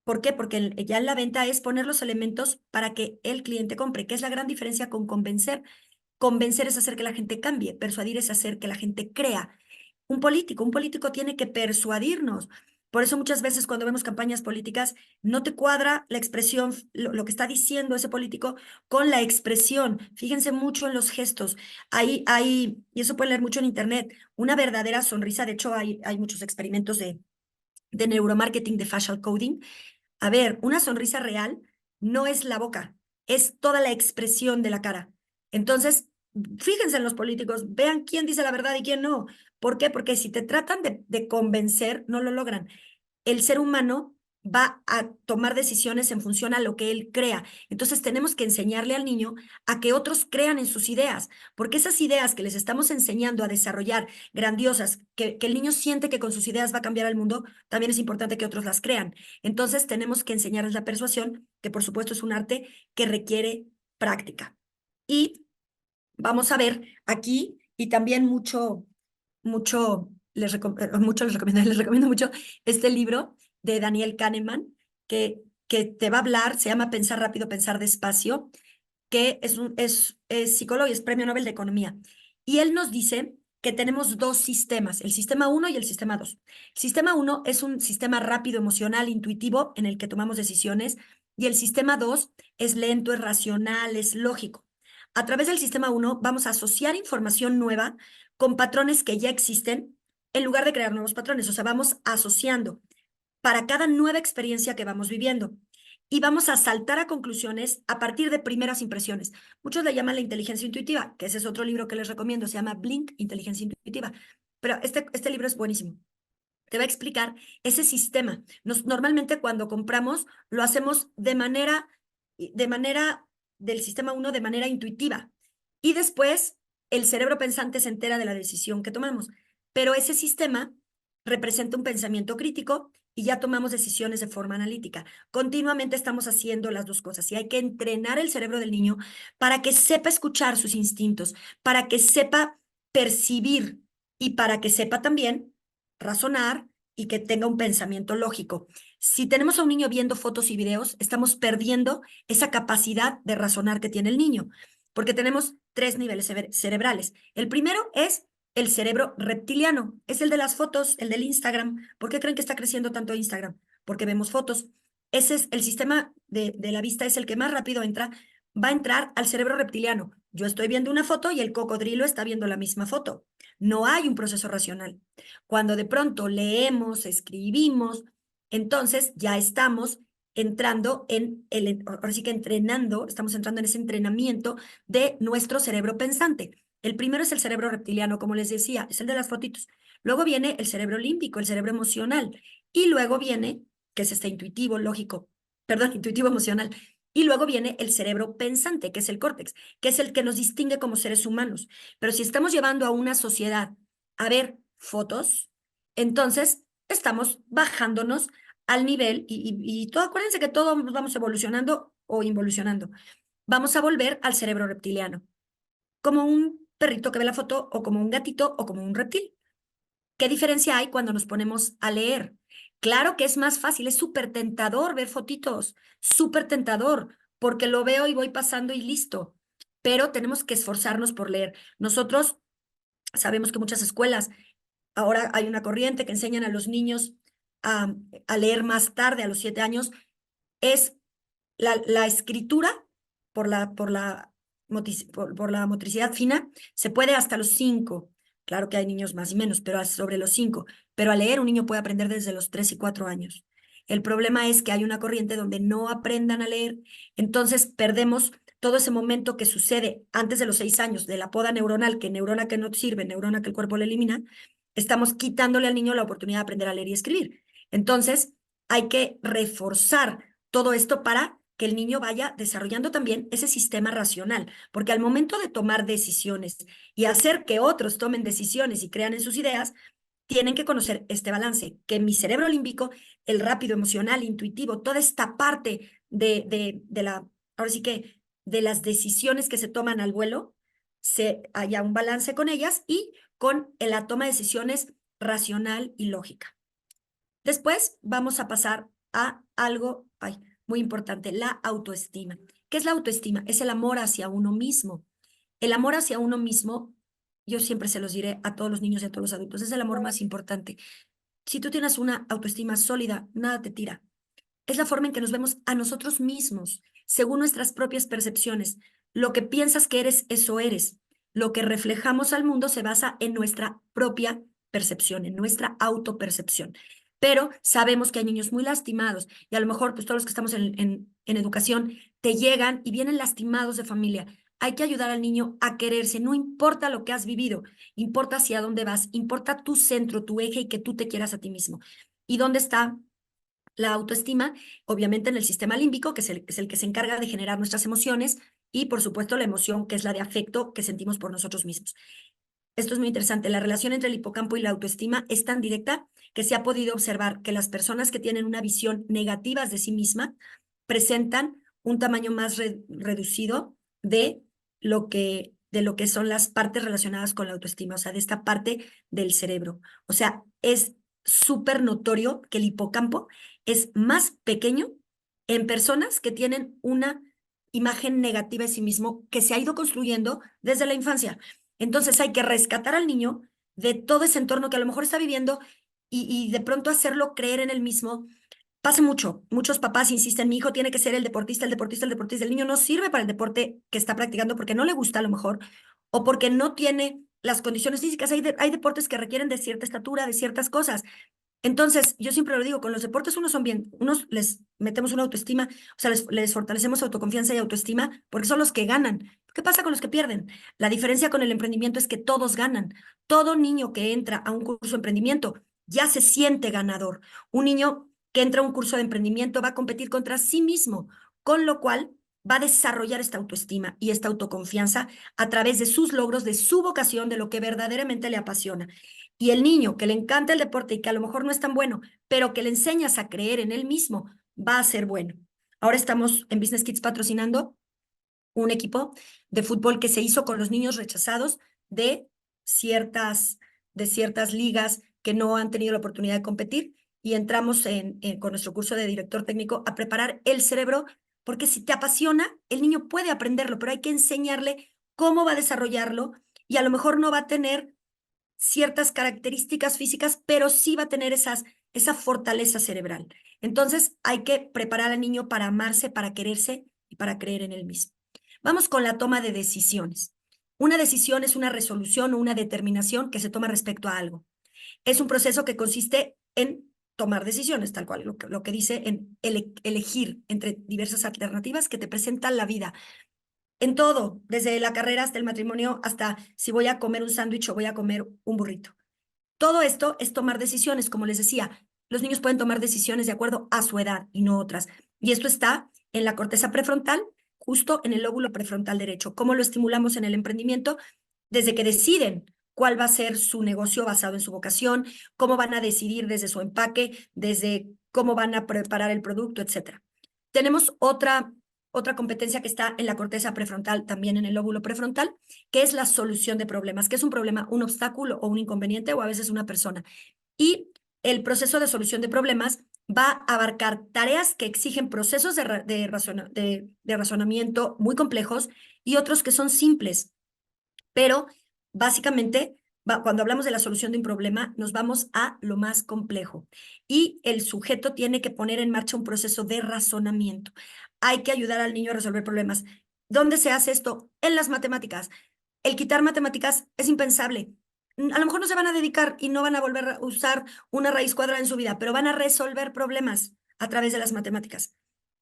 ¿Por qué? Porque ya en la venta es poner los elementos para que el cliente compre, que es la gran diferencia con convencer. Convencer es hacer que la gente cambie, persuadir es hacer que la gente crea. Un político tiene que persuadirnos. Por eso muchas veces cuando vemos campañas políticas, no te cuadra la expresión, lo que está diciendo ese político con la expresión. Fíjense mucho en los gestos. Y eso pueden leer mucho en internet, una verdadera sonrisa. De hecho, hay muchos experimentos de neuromarketing, de facial coding. A ver, una sonrisa real no es la boca, es toda la expresión de la cara. Entonces, fíjense en los políticos, vean quién dice la verdad y quién no. ¿Por qué? Porque si te tratan de convencer, no lo logran. El ser humano va a tomar decisiones en función a lo que él crea. Entonces tenemos que enseñarle al niño a que otros crean en sus ideas, porque esas ideas que les estamos enseñando a desarrollar, grandiosas, que el niño siente que con sus ideas va a cambiar el mundo, también es importante que otros las crean. Entonces tenemos que enseñarles la persuasión, que por supuesto es un arte que requiere práctica. Y vamos a ver aquí, y también mucho les recomiendo mucho este libro de Daniel Kahneman, que te va a hablar, se llama Pensar rápido, pensar despacio, que es psicólogo y es premio Nobel de Economía. Y él nos dice que tenemos dos sistemas, el sistema 1 y el sistema 2. El sistema 1 es un sistema rápido, emocional, intuitivo, en el que tomamos decisiones, y el sistema 2 es lento, es racional, es lógico. A través del sistema 1 vamos a asociar información nueva con patrones que ya existen en lugar de crear nuevos patrones. O sea, vamos asociando para cada nueva experiencia que vamos viviendo y vamos a saltar a conclusiones a partir de primeras impresiones. Muchos le llaman la inteligencia intuitiva, que ese es otro libro que les recomiendo, se llama Blink, Inteligencia Intuitiva. Pero este libro es buenísimo. Te va a explicar ese sistema. Normalmente cuando compramos lo hacemos de manera del sistema 1 de manera intuitiva. Y después el cerebro pensante se entera de la decisión que tomamos. Pero ese sistema representa un pensamiento crítico y ya tomamos decisiones de forma analítica. Continuamente estamos haciendo las dos cosas y hay que entrenar el cerebro del niño para que sepa escuchar sus instintos, para que sepa percibir y para que sepa también razonar y que tenga un pensamiento lógico. Si tenemos a un niño viendo fotos y videos, estamos perdiendo esa capacidad de razonar que tiene el niño, porque tenemos tres niveles cerebrales. El primero es el cerebro reptiliano, es el de las fotos, el del Instagram. ¿Por qué creen que está creciendo tanto Instagram? Porque vemos fotos. Ese es el sistema de la vista, es el que más rápido va a entrar al cerebro reptiliano. Yo estoy viendo una foto y el cocodrilo está viendo la misma foto. No hay un proceso racional. Cuando de pronto leemos, escribimos, entonces ya estamos entrando ahora sí que estamos entrando en ese entrenamiento de nuestro cerebro pensante. El primero es el cerebro reptiliano, como les decía, es el de las fotitos. Luego viene el cerebro límbico, el cerebro emocional. Y luego viene, que es este intuitivo, lógico, perdón, intuitivo emocional. Y luego viene el cerebro pensante, que es el córtex, que es el que nos distingue como seres humanos. Pero si estamos llevando a una sociedad a ver fotos, entonces estamos bajándonos al nivel y todo, acuérdense que todos vamos evolucionando o involucionando. Vamos a volver al cerebro reptiliano, como un perrito que ve la foto o como un gatito o como un reptil. ¿Qué diferencia hay cuando nos ponemos a leer? Claro que es más fácil, es súper tentador ver fotitos, súper tentador, porque lo veo y voy pasando y listo, pero tenemos que esforzarnos por leer. Nosotros sabemos que muchas escuelas, ahora hay una corriente que enseñan a los niños a leer más tarde, a los 7 años, es la escritura por la motricidad fina, se puede hasta los 5. Claro que hay niños más y menos, pero sobre los 5. Pero a leer un niño puede aprender desde los 3 y 4 años. El problema es que hay una corriente donde no aprendan a leer, entonces perdemos todo ese momento que sucede antes de los 6 años de la poda neuronal, que neurona que no sirve, neurona que el cuerpo le elimina, estamos quitándole al niño la oportunidad de aprender a leer y escribir. Entonces, hay que reforzar todo esto para que el niño vaya desarrollando también ese sistema racional, porque al momento de tomar decisiones y hacer que otros tomen decisiones y crean en sus ideas, tienen que conocer este balance, que mi cerebro límbico, el rápido, emocional, intuitivo, toda esta parte ahora sí que de las decisiones que se toman al vuelo, haya un balance con ellas y con la toma de decisiones racional y lógica. Después vamos a pasar a algo muy importante, la autoestima. ¿Qué es la autoestima? Es el amor hacia uno mismo. El amor hacia uno mismo, yo siempre se los diré a todos los niños y a todos los adultos, es el amor más importante. Si tú tienes una autoestima sólida, nada te tira. Es la forma en que nos vemos a nosotros mismos, según nuestras propias percepciones. Lo que piensas que eres, eso eres. Lo que reflejamos al mundo se basa en nuestra propia percepción, en nuestra autopercepción. Pero sabemos que hay niños muy lastimados y a lo mejor pues todos los que estamos en educación te llegan y vienen lastimados de familia. Hay que ayudar al niño a quererse, no importa lo que has vivido, importa hacia dónde vas, importa tu centro, tu eje y que tú te quieras a ti mismo. ¿Y dónde está la autoestima? Obviamente en el sistema límbico, que es el que se encarga de generar nuestras emociones, y por supuesto la emoción, que es la de afecto que sentimos por nosotros mismos. Esto es muy interesante. La relación entre el hipocampo y la autoestima es tan directa que se ha podido observar que las personas que tienen una visión negativa de sí misma presentan un tamaño más reducido de lo que son las partes relacionadas con la autoestima, o sea, de esta parte del cerebro. O sea, es súper notorio que el hipocampo es más pequeño en personas que tienen una imagen negativa de sí mismo que se ha ido construyendo desde la infancia. Entonces hay que rescatar al niño de todo ese entorno que a lo mejor está viviendo y de pronto hacerlo creer en él mismo. Pasa mucho. Muchos papás insisten, mi hijo tiene que ser el deportista, el deportista, el deportista. El niño no sirve para el deporte que está practicando porque no le gusta a lo mejor o porque no tiene las condiciones físicas. Hay deportes que requieren de cierta estatura, de ciertas cosas. Entonces, yo siempre lo digo, con los deportes unos les metemos una autoestima, o sea, les fortalecemos autoconfianza y autoestima porque son los que ganan. ¿Qué pasa con los que pierden? La diferencia con el emprendimiento es que todos ganan. Todo niño que entra a un curso de emprendimiento ya se siente ganador. Un niño que entra a un curso de emprendimiento va a competir contra sí mismo, con lo cual va a desarrollar esta autoestima y esta autoconfianza a través de sus logros, de su vocación, de lo que verdaderamente le apasiona. Y el niño que le encanta el deporte y que a lo mejor no es tan bueno, pero que le enseñas a creer en él mismo, va a ser bueno. Ahora estamos en Business Kids patrocinando un equipo de fútbol que se hizo con los niños rechazados de ciertas, de ciertas ligas que no han tenido la oportunidad de competir y entramos con nuestro curso de director técnico a preparar el cerebro, porque si te apasiona, el niño puede aprenderlo, pero hay que enseñarle cómo va a desarrollarlo y a lo mejor no va a tener ciertas características físicas, pero sí va a tener esa fortaleza cerebral. Entonces hay que preparar al niño para amarse, para quererse y para creer en él mismo. Vamos con la toma de decisiones. Una decisión es una resolución o una determinación que se toma respecto a algo. Es un proceso que consiste en tomar decisiones, tal cual lo que dice en elegir entre diversas alternativas que te presentan la vida en todo, desde la carrera hasta el matrimonio, hasta si voy a comer un sándwich o voy a comer un burrito. Todo esto es tomar decisiones, como les decía, los niños pueden tomar decisiones de acuerdo a su edad y no otras. Y esto está en la corteza prefrontal, justo en el lóbulo prefrontal derecho. ¿Cómo lo estimulamos en el emprendimiento? Desde que deciden cuál va a ser su negocio basado en su vocación, cómo van a decidir desde su empaque, desde cómo van a preparar el producto, etcétera. Tenemos otra competencia que está en la corteza prefrontal, también en el lóbulo prefrontal, que es la solución de problemas, que es un problema, un obstáculo o un inconveniente o a veces una persona. Y el proceso de solución de problemas va a abarcar tareas que exigen procesos de razonamiento muy complejos y otros que son simples, pero básicamente cuando hablamos de la solución de un problema, nos vamos a lo más complejo y el sujeto tiene que poner en marcha un proceso de razonamiento. Hay que ayudar al niño a resolver problemas. ¿Dónde se hace esto? En las matemáticas. El quitar matemáticas es impensable. A lo mejor no se van a dedicar y no van a volver a usar una raíz cuadrada en su vida, pero van a resolver problemas a través de las matemáticas,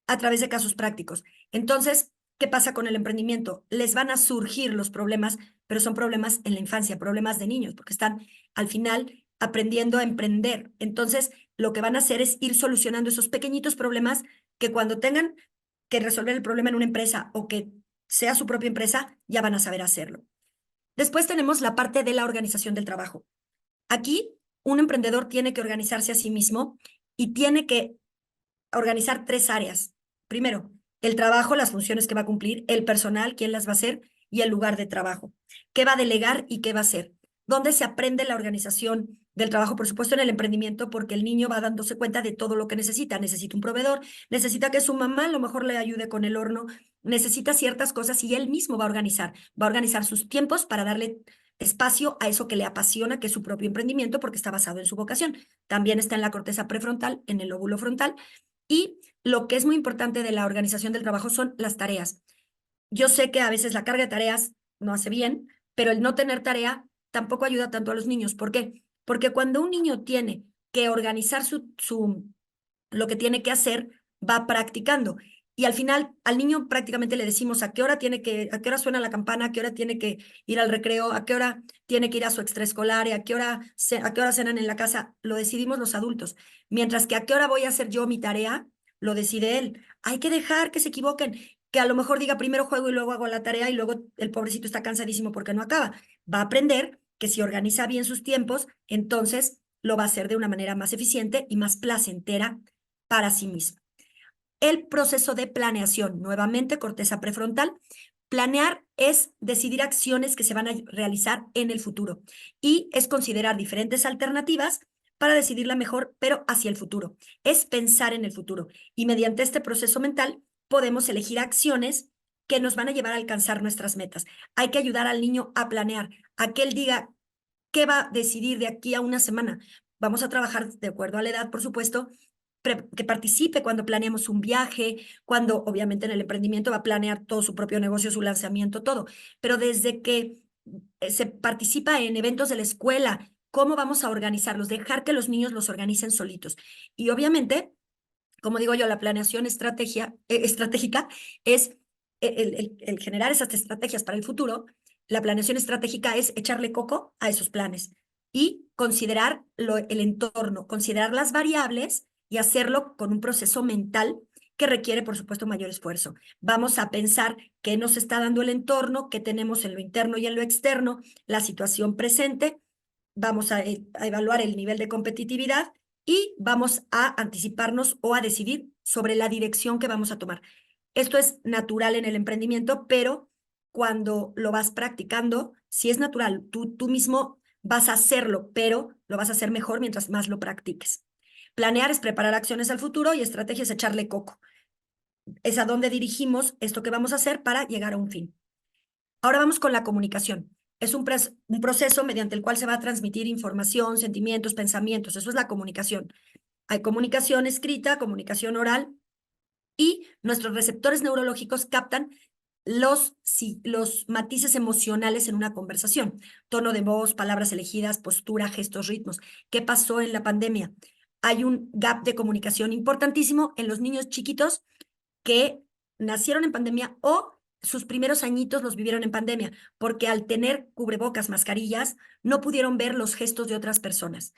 a través de casos prácticos. Entonces, ¿qué pasa con el emprendimiento? Les van a surgir los problemas, pero son problemas en la infancia, problemas de niños, porque están al final aprendiendo a emprender. Entonces, lo que van a hacer es ir solucionando esos pequeñitos problemas que cuando tengan que resolver el problema en una empresa o que sea su propia empresa, ya van a saber hacerlo. Después tenemos la parte de la organización del trabajo. Aquí, un emprendedor tiene que organizarse a sí mismo y tiene que organizar tres áreas. Primero, el trabajo, las funciones que va a cumplir, el personal, quién las va a hacer y el lugar de trabajo. ¿Qué va a delegar y qué va a hacer? ¿Dónde se aprende la organización del trabajo? Por supuesto, en el emprendimiento, porque el niño va dándose cuenta de todo lo que necesita. Necesita un proveedor, necesita que su mamá a lo mejor le ayude con el horno, necesita ciertas cosas y él mismo va a organizar sus tiempos para darle espacio a eso que le apasiona, que es su propio emprendimiento, porque está basado en su vocación. También está en la corteza prefrontal, en el lóbulo frontal. Y lo que es muy importante de la organización del trabajo son las tareas. Yo sé que a veces la carga de tareas no hace bien, pero el no tener tarea tampoco ayuda tanto a los niños. ¿Por qué? Porque cuando un niño tiene que organizar lo que tiene que hacer, va practicando. Y al final, al niño prácticamente le decimos a qué hora a qué hora suena la campana, a qué hora tiene que ir al recreo, a qué hora tiene que ir a su extraescolar, y a qué hora cenan en la casa. Lo decidimos los adultos. Mientras que a qué hora voy a hacer yo mi tarea, lo decide él. Hay que dejar que se equivoquen, que a lo mejor diga primero juego y luego hago la tarea y luego el pobrecito está cansadísimo porque no acaba. Va a aprender que si organiza bien sus tiempos, entonces lo va a hacer de una manera más eficiente y más placentera para sí mismo. El proceso de planeación, nuevamente corteza prefrontal. Planear es decidir acciones que se van a realizar en el futuro y es considerar diferentes alternativas para decidir la mejor, pero hacia el futuro. Es pensar en el futuro y mediante este proceso mental podemos elegir acciones que nos van a llevar a alcanzar nuestras metas. Hay que ayudar al niño a planear, a que él diga qué va a decidir de aquí a una semana. Vamos a trabajar de acuerdo a la edad, por supuesto, que participe cuando planeamos un viaje, cuando obviamente en el emprendimiento va a planear todo su propio negocio, su lanzamiento, todo. Pero desde que se participa en eventos de la escuela, ¿cómo vamos a organizarlos? Dejar que los niños los organicen solitos. Y obviamente, como digo yo, la planeación estratégica es el generar esas estrategias para el futuro. La planeación estratégica es echarle coco a esos planes y considerar el entorno, considerar las variables y hacerlo con un proceso mental que requiere, por supuesto, mayor esfuerzo. Vamos a pensar qué nos está dando el entorno, qué tenemos en lo interno y en lo externo, la situación presente. Vamos a evaluar el nivel de competitividad y vamos a anticiparnos o a decidir sobre la dirección que vamos a tomar. Esto es natural en el emprendimiento, pero cuando lo vas practicando, si es natural, tú mismo vas a hacerlo, pero lo vas a hacer mejor mientras más lo practiques. Planear es preparar acciones al futuro y estrategia es echarle coco. Es a dónde dirigimos esto que vamos a hacer para llegar a un fin. Ahora vamos con la comunicación. Es un proceso mediante el cual se va a transmitir información, sentimientos, pensamientos. Eso es la comunicación. Hay comunicación escrita, comunicación oral, y nuestros receptores neurológicos captan los matices emocionales en una conversación. Tono de voz, palabras elegidas, postura, gestos, ritmos. ¿Qué pasó en la pandemia? Hay un gap de comunicación importantísimo en los niños chiquitos que nacieron en pandemia o sus primeros añitos los vivieron en pandemia, porque al tener cubrebocas, mascarillas, no pudieron ver los gestos de otras personas,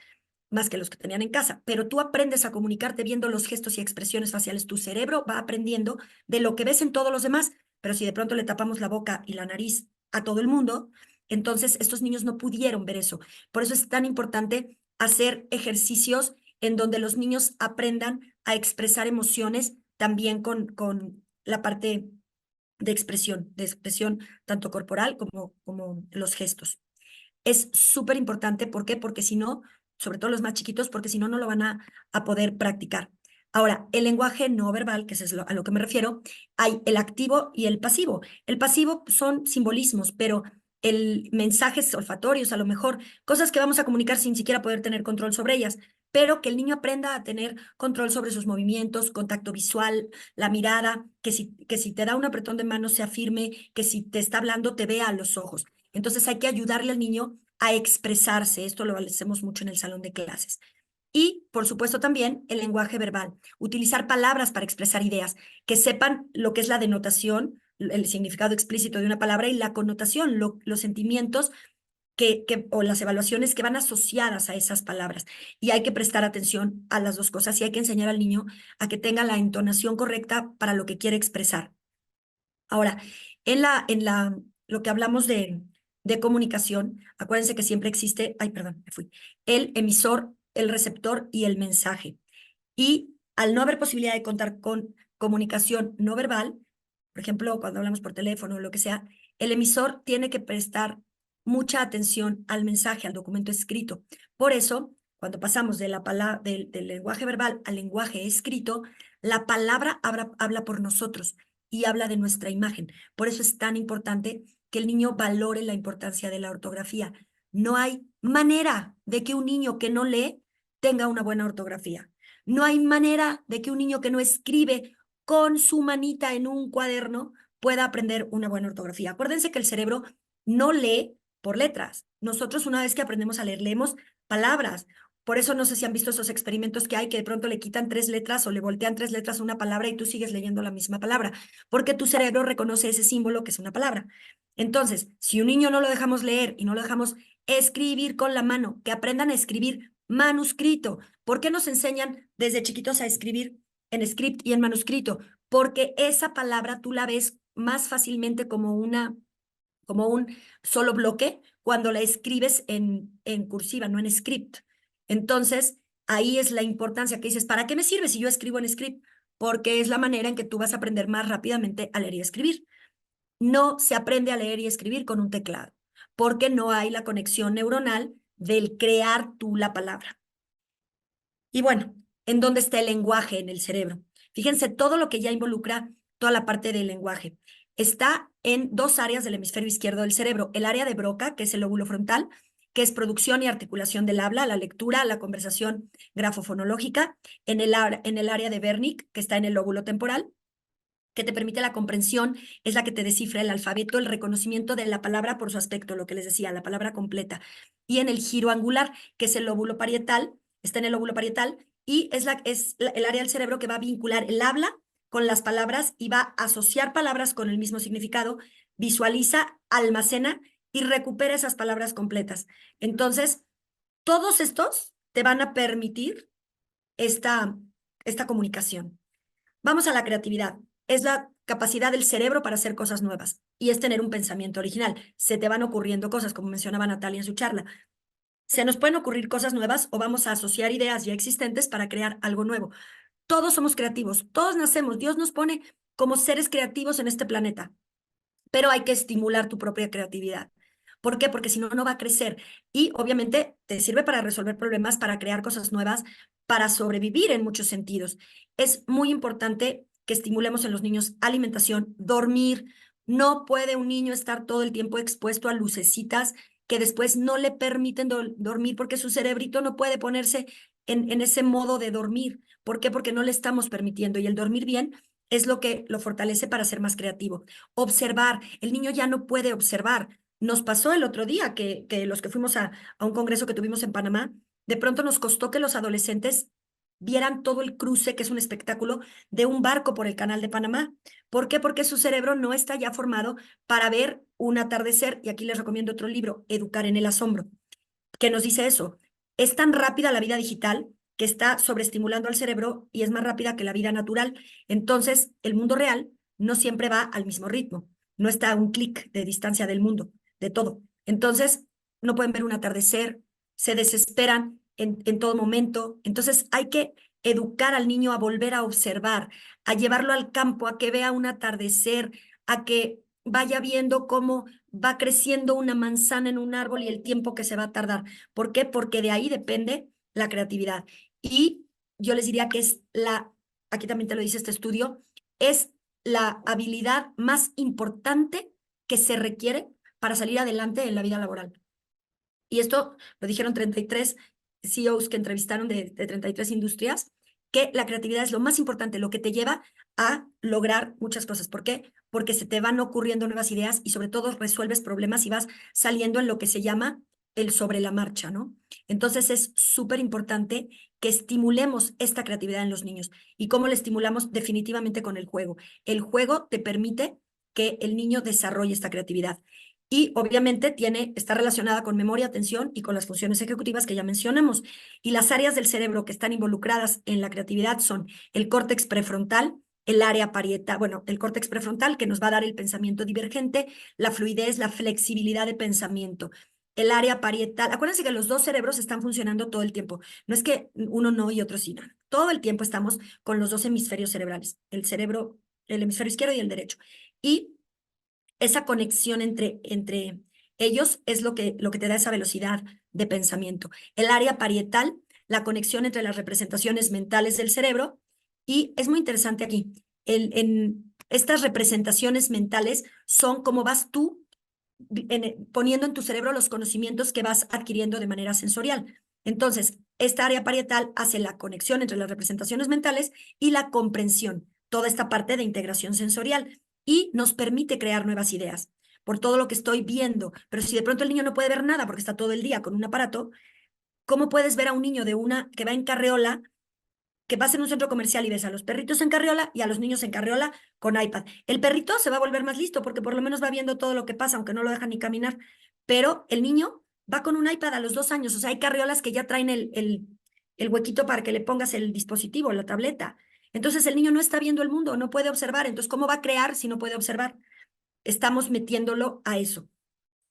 más que los que tenían en casa. Pero tú aprendes a comunicarte viendo los gestos y expresiones faciales. Tu cerebro va aprendiendo de lo que ves en todos los demás, pero si de pronto le tapamos la boca y la nariz a todo el mundo, entonces estos niños no pudieron ver eso. Por eso es tan importante hacer ejercicios en donde los niños aprendan a expresar emociones también con la parte de expresión tanto corporal como los gestos. Es súper importante, ¿por qué? Porque si no, sobre todo los más chiquitos, porque si no, no lo van a poder practicar. Ahora, el lenguaje no verbal, que es a lo que me refiero, hay el activo y el pasivo. El pasivo son simbolismos, pero el mensajes olfatorios, a lo mejor, cosas que vamos a comunicar sin siquiera poder tener control sobre ellas, pero que el niño aprenda a tener control sobre sus movimientos, contacto visual, la mirada, que si te da un apretón de mano sea firme, que si te está hablando te vea a los ojos. Entonces hay que ayudarle al niño a expresarse. Esto lo hacemos mucho en el salón de clases. Y, por supuesto, también el lenguaje verbal. Utilizar palabras para expresar ideas, que sepan lo que es la denotación, el significado explícito de una palabra y la connotación, los sentimientos o las evaluaciones que van asociadas a esas palabras. Y hay que prestar atención a las dos cosas y hay que enseñar al niño a que tenga la entonación correcta para lo que quiere expresar. Ahora, lo que hablamos de comunicación, acuérdense que siempre existe, ay, perdón, me fui, el emisor, el receptor y el mensaje. Y al no haber posibilidad de contar con comunicación no verbal, por ejemplo, cuando hablamos por teléfono o lo que sea, el emisor tiene que prestar mucha atención al mensaje, al documento escrito. Por eso, cuando pasamos del lenguaje verbal al lenguaje escrito, la palabra habla por nosotros y habla de nuestra imagen. Por eso es tan importante que el niño valore la importancia de la ortografía. No hay manera de que un niño que no lee tenga una buena ortografía. No hay manera de que un niño que no escribe con su manita en un cuaderno pueda aprender una buena ortografía. Acuérdense que el cerebro no lee por letras. Nosotros una vez que aprendemos a leer, leemos palabras. Por eso no sé si han visto esos experimentos que hay que de pronto le quitan 3 letras o le voltean 3 letras a una palabra y tú sigues leyendo la misma palabra, porque tu cerebro reconoce ese símbolo que es una palabra. Entonces, si un niño no lo dejamos leer y no lo dejamos escribir con la mano, que aprendan a escribir manuscrito. ¿Por qué nos enseñan desde chiquitos a escribir en script y en manuscrito? Porque esa palabra tú la ves más fácilmente como un solo bloque cuando la escribes en cursiva, no en script. Entonces, ahí es la importancia que dices, ¿para qué me sirve si yo escribo en script? Porque es la manera en que tú vas a aprender más rápidamente a leer y escribir. No se aprende a leer y escribir con un teclado, porque no hay la conexión neuronal del crear tú la palabra. Y bueno, ¿en dónde está el lenguaje en el cerebro? Fíjense todo lo que ya involucra toda la parte del lenguaje. Está en 2 áreas del hemisferio izquierdo del cerebro. El área de Broca, que es el lóbulo frontal, que es producción y articulación del habla, la lectura, la conversación grafofonológica. En el área de Wernicke, que está en el lóbulo temporal, que te permite la comprensión, es la que te descifra el alfabeto, el reconocimiento de la palabra por su aspecto, lo que les decía, la palabra completa. Y en el giro angular, que es el lóbulo parietal, está en el lóbulo parietal, y es el área del cerebro que va a vincular el habla con las palabras y va a asociar palabras con el mismo significado, visualiza, almacena y recupera esas palabras completas. Entonces, todos estos te van a permitir esta comunicación. Vamos a la creatividad. Es la capacidad del cerebro para hacer cosas nuevas y es tener un pensamiento original. Se te van ocurriendo cosas, como mencionaba Natalia en su charla. Se nos pueden ocurrir cosas nuevas o vamos a asociar ideas ya existentes para crear algo nuevo. Todos somos creativos, todos nacemos. Dios nos pone como seres creativos en este planeta, pero hay que estimular tu propia creatividad. ¿Por qué? Porque si no, no va a crecer. Y obviamente te sirve para resolver problemas, para crear cosas nuevas, para sobrevivir en muchos sentidos. Es muy importante que estimulemos en los niños alimentación, dormir. No puede un niño estar todo el tiempo expuesto a lucecitas que después no le permiten dormir porque su cerebrito no puede ponerse en ese modo de dormir. ¿Por qué? Porque no le estamos permitiendo. Y el dormir bien es lo que lo fortalece para ser más creativo. Observar. El niño ya no puede observar. Nos pasó el otro día que los que fuimos a un congreso que tuvimos en Panamá, de pronto nos costó que los adolescentes vieran todo el cruce, que es un espectáculo, de un barco por el canal de Panamá. ¿Por qué? Porque su cerebro no está ya formado para ver un atardecer. Y aquí les recomiendo otro libro, Educar en el asombro, que nos dice eso. Es tan rápida la vida digital que está sobreestimulando al cerebro y es más rápida que la vida natural. Entonces, el mundo real no siempre va al mismo ritmo. No está a un clic de distancia del mundo, de todo. Entonces, no pueden ver un atardecer, se desesperan en todo momento. Entonces, hay que educar al niño a volver a observar, a llevarlo al campo, a que vea un atardecer, a que vaya viendo cómo va creciendo una manzana en un árbol y el tiempo que se va a tardar. ¿Por qué? Porque de ahí depende la creatividad. Y yo les diría que aquí también te lo dice este estudio, es la habilidad más importante que se requiere para salir adelante en la vida laboral. Y esto lo dijeron 33 CEOs que entrevistaron de 33 industrias, que la creatividad es lo más importante, lo que te lleva a lograr muchas cosas. ¿Por qué? Porque se te van ocurriendo nuevas ideas y sobre todo resuelves problemas y vas saliendo en lo que se llama el sobre la marcha, ¿no? Entonces es súper importante que estimulemos esta creatividad en los niños. ¿Y cómo la estimulamos? Definitivamente con el juego. El juego te permite que el niño desarrolle esta creatividad. Y obviamente está relacionada con memoria, atención y con las funciones ejecutivas que ya mencionamos. Y las áreas del cerebro que están involucradas en la creatividad son el córtex prefrontal, el área parietal, bueno, el córtex prefrontal que nos va a dar el pensamiento divergente, la fluidez, la flexibilidad de pensamiento. El área parietal, acuérdense que los dos cerebros están funcionando todo el tiempo. No es que uno no y otro sí, no. Todo el tiempo estamos con los dos hemisferios cerebrales, el hemisferio izquierdo y el derecho. Y esa conexión entre ellos es lo que te da esa velocidad de pensamiento. El área parietal, la conexión entre las representaciones mentales del cerebro, y es muy interesante aquí, en estas representaciones mentales son cómo vas tú poniendo en tu cerebro los conocimientos que vas adquiriendo de manera sensorial. Entonces, esta área parietal hace la conexión entre las representaciones mentales y la comprensión, toda esta parte de integración sensorial, y nos permite crear nuevas ideas por todo lo que estoy viendo. Pero si de pronto el niño no puede ver nada porque está todo el día con un aparato, ¿cómo puedes ver a un niño que va en carriola, que vas en un centro comercial y ves a los perritos en carriola y a los niños en carriola con iPad? El perrito se va a volver más listo porque por lo menos va viendo todo lo que pasa, aunque no lo dejan ni caminar, pero el niño va con un iPad a los 2 años. O sea, hay carriolas que ya traen el huequito para que le pongas el dispositivo, la tableta. Entonces el niño no está viendo el mundo, no puede observar. Entonces, ¿cómo va a crear si no puede observar? Estamos metiéndolo a eso.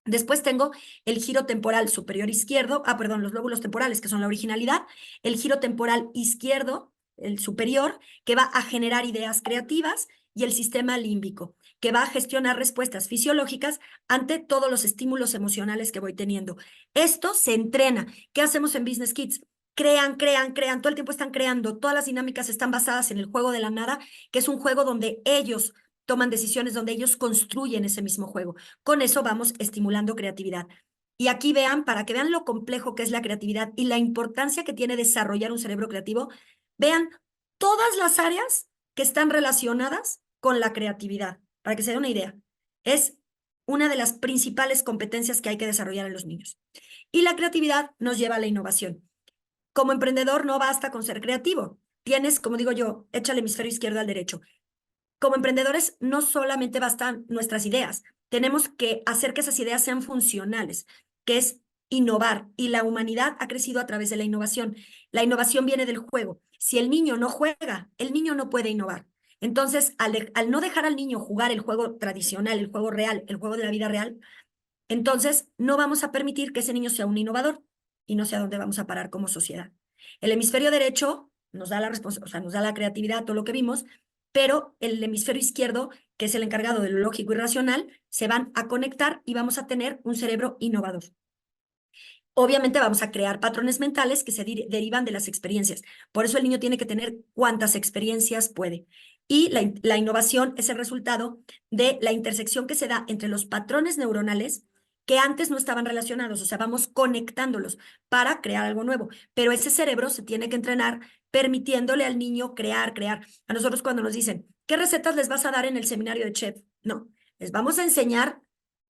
Después tengo el giro temporal superior izquierdo, perdón, los lóbulos temporales, que son la originalidad, el giro temporal izquierdo, el superior, que va a generar ideas creativas, y el sistema límbico, que va a gestionar respuestas fisiológicas ante todos los estímulos emocionales que voy teniendo. Esto se entrena. ¿Qué hacemos en Business Kids? Crean, crean, crean, todo el tiempo están creando. Todas las dinámicas están basadas en el juego de la nada, que es un juego donde ellos toman decisiones, donde ellos construyen ese mismo juego. Con eso vamos estimulando creatividad. Y aquí vean, para que vean lo complejo que es la creatividad y la importancia que tiene desarrollar un cerebro creativo, vean todas las áreas que están relacionadas con la creatividad, para que se den una idea. Es una de las principales competencias que hay que desarrollar en los niños. Y la creatividad nos lleva a la innovación. Como emprendedor no basta con ser creativo. Tienes, como digo yo, echa el hemisferio izquierdo al derecho. Como emprendedores no solamente bastan nuestras ideas, tenemos que hacer que esas ideas sean funcionales, que es innovar, y la humanidad ha crecido a través de la innovación. La innovación viene del juego. Si el niño no juega, el niño no puede innovar. Entonces, al no dejar al niño jugar el juego tradicional, el juego real, el juego de la vida real, entonces no vamos a permitir que ese niño sea un innovador, y no sé a dónde vamos a parar como sociedad. El hemisferio derecho nos da o sea, nos da la creatividad, todo lo que vimos, pero el hemisferio izquierdo, que es el encargado de lo lógico y racional, se van a conectar y vamos a tener un cerebro innovador. Obviamente vamos a crear patrones mentales que se derivan de las experiencias. Por eso el niño tiene que tener cuantas experiencias puede. Y la innovación es el resultado de la intersección que se da entre los patrones neuronales que antes no estaban relacionados. O sea, vamos conectándolos para crear algo nuevo. Pero ese cerebro se tiene que entrenar permitiéndole al niño crear, crear. A nosotros cuando nos dicen, ¿qué recetas les vas a dar en el seminario de chef? No, les vamos a enseñar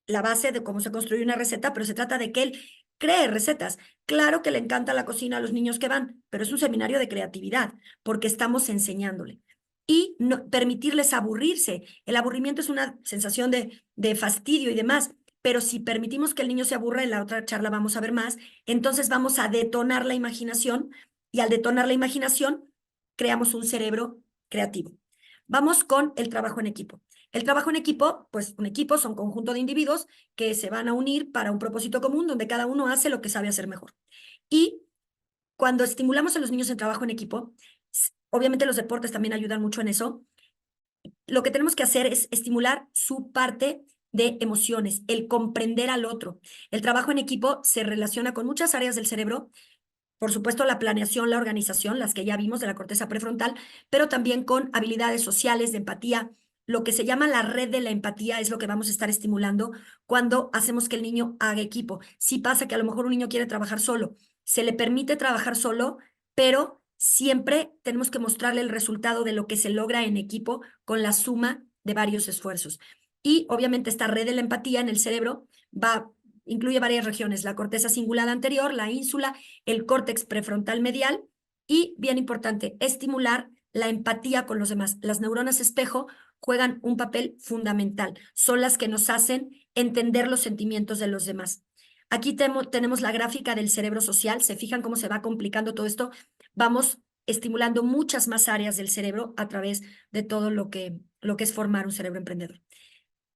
la base de cómo se construye una receta, pero se trata de que él cree recetas. Claro que le encanta la cocina a los niños que van, pero es un seminario de creatividad, porque estamos enseñándole. Y no, permitirles aburrirse. El aburrimiento es una sensación de fastidio y demás, pero si permitimos que el niño se aburra, en la otra charla vamos a ver más, entonces vamos a detonar la imaginación, y al detonar la imaginación, creamos un cerebro creativo. Vamos con el trabajo en equipo. El trabajo en equipo, pues un equipo son un conjunto de individuos que se van a unir para un propósito común donde cada uno hace lo que sabe hacer mejor. Y cuando estimulamos a los niños en trabajo en equipo, obviamente los deportes también ayudan mucho en eso. Lo que tenemos que hacer es estimular su parte de emociones, el comprender al otro. El trabajo en equipo se relaciona con muchas áreas del cerebro. Por supuesto, la planeación, la organización, las que ya vimos de la corteza prefrontal, pero también con habilidades sociales, de empatía. Lo que se llama la red de la empatía es lo que vamos a estar estimulando cuando hacemos que el niño haga equipo. Sí pasa que a lo mejor un niño quiere trabajar solo, se le permite trabajar solo, pero siempre tenemos que mostrarle el resultado de lo que se logra en equipo con la suma de varios esfuerzos. Y obviamente esta red de la empatía en el cerebro incluye varias regiones: la corteza cingulada anterior, la ínsula, el córtex prefrontal medial, y, bien importante, estimular la empatía con los demás. Las neuronas espejo juegan un papel fundamental. Son las que nos hacen entender los sentimientos de los demás. Aquí tenemos la gráfica del cerebro social. ¿Se fijan cómo se va complicando todo esto? Vamos estimulando muchas más áreas del cerebro a través de todo lo que es formar un cerebro emprendedor.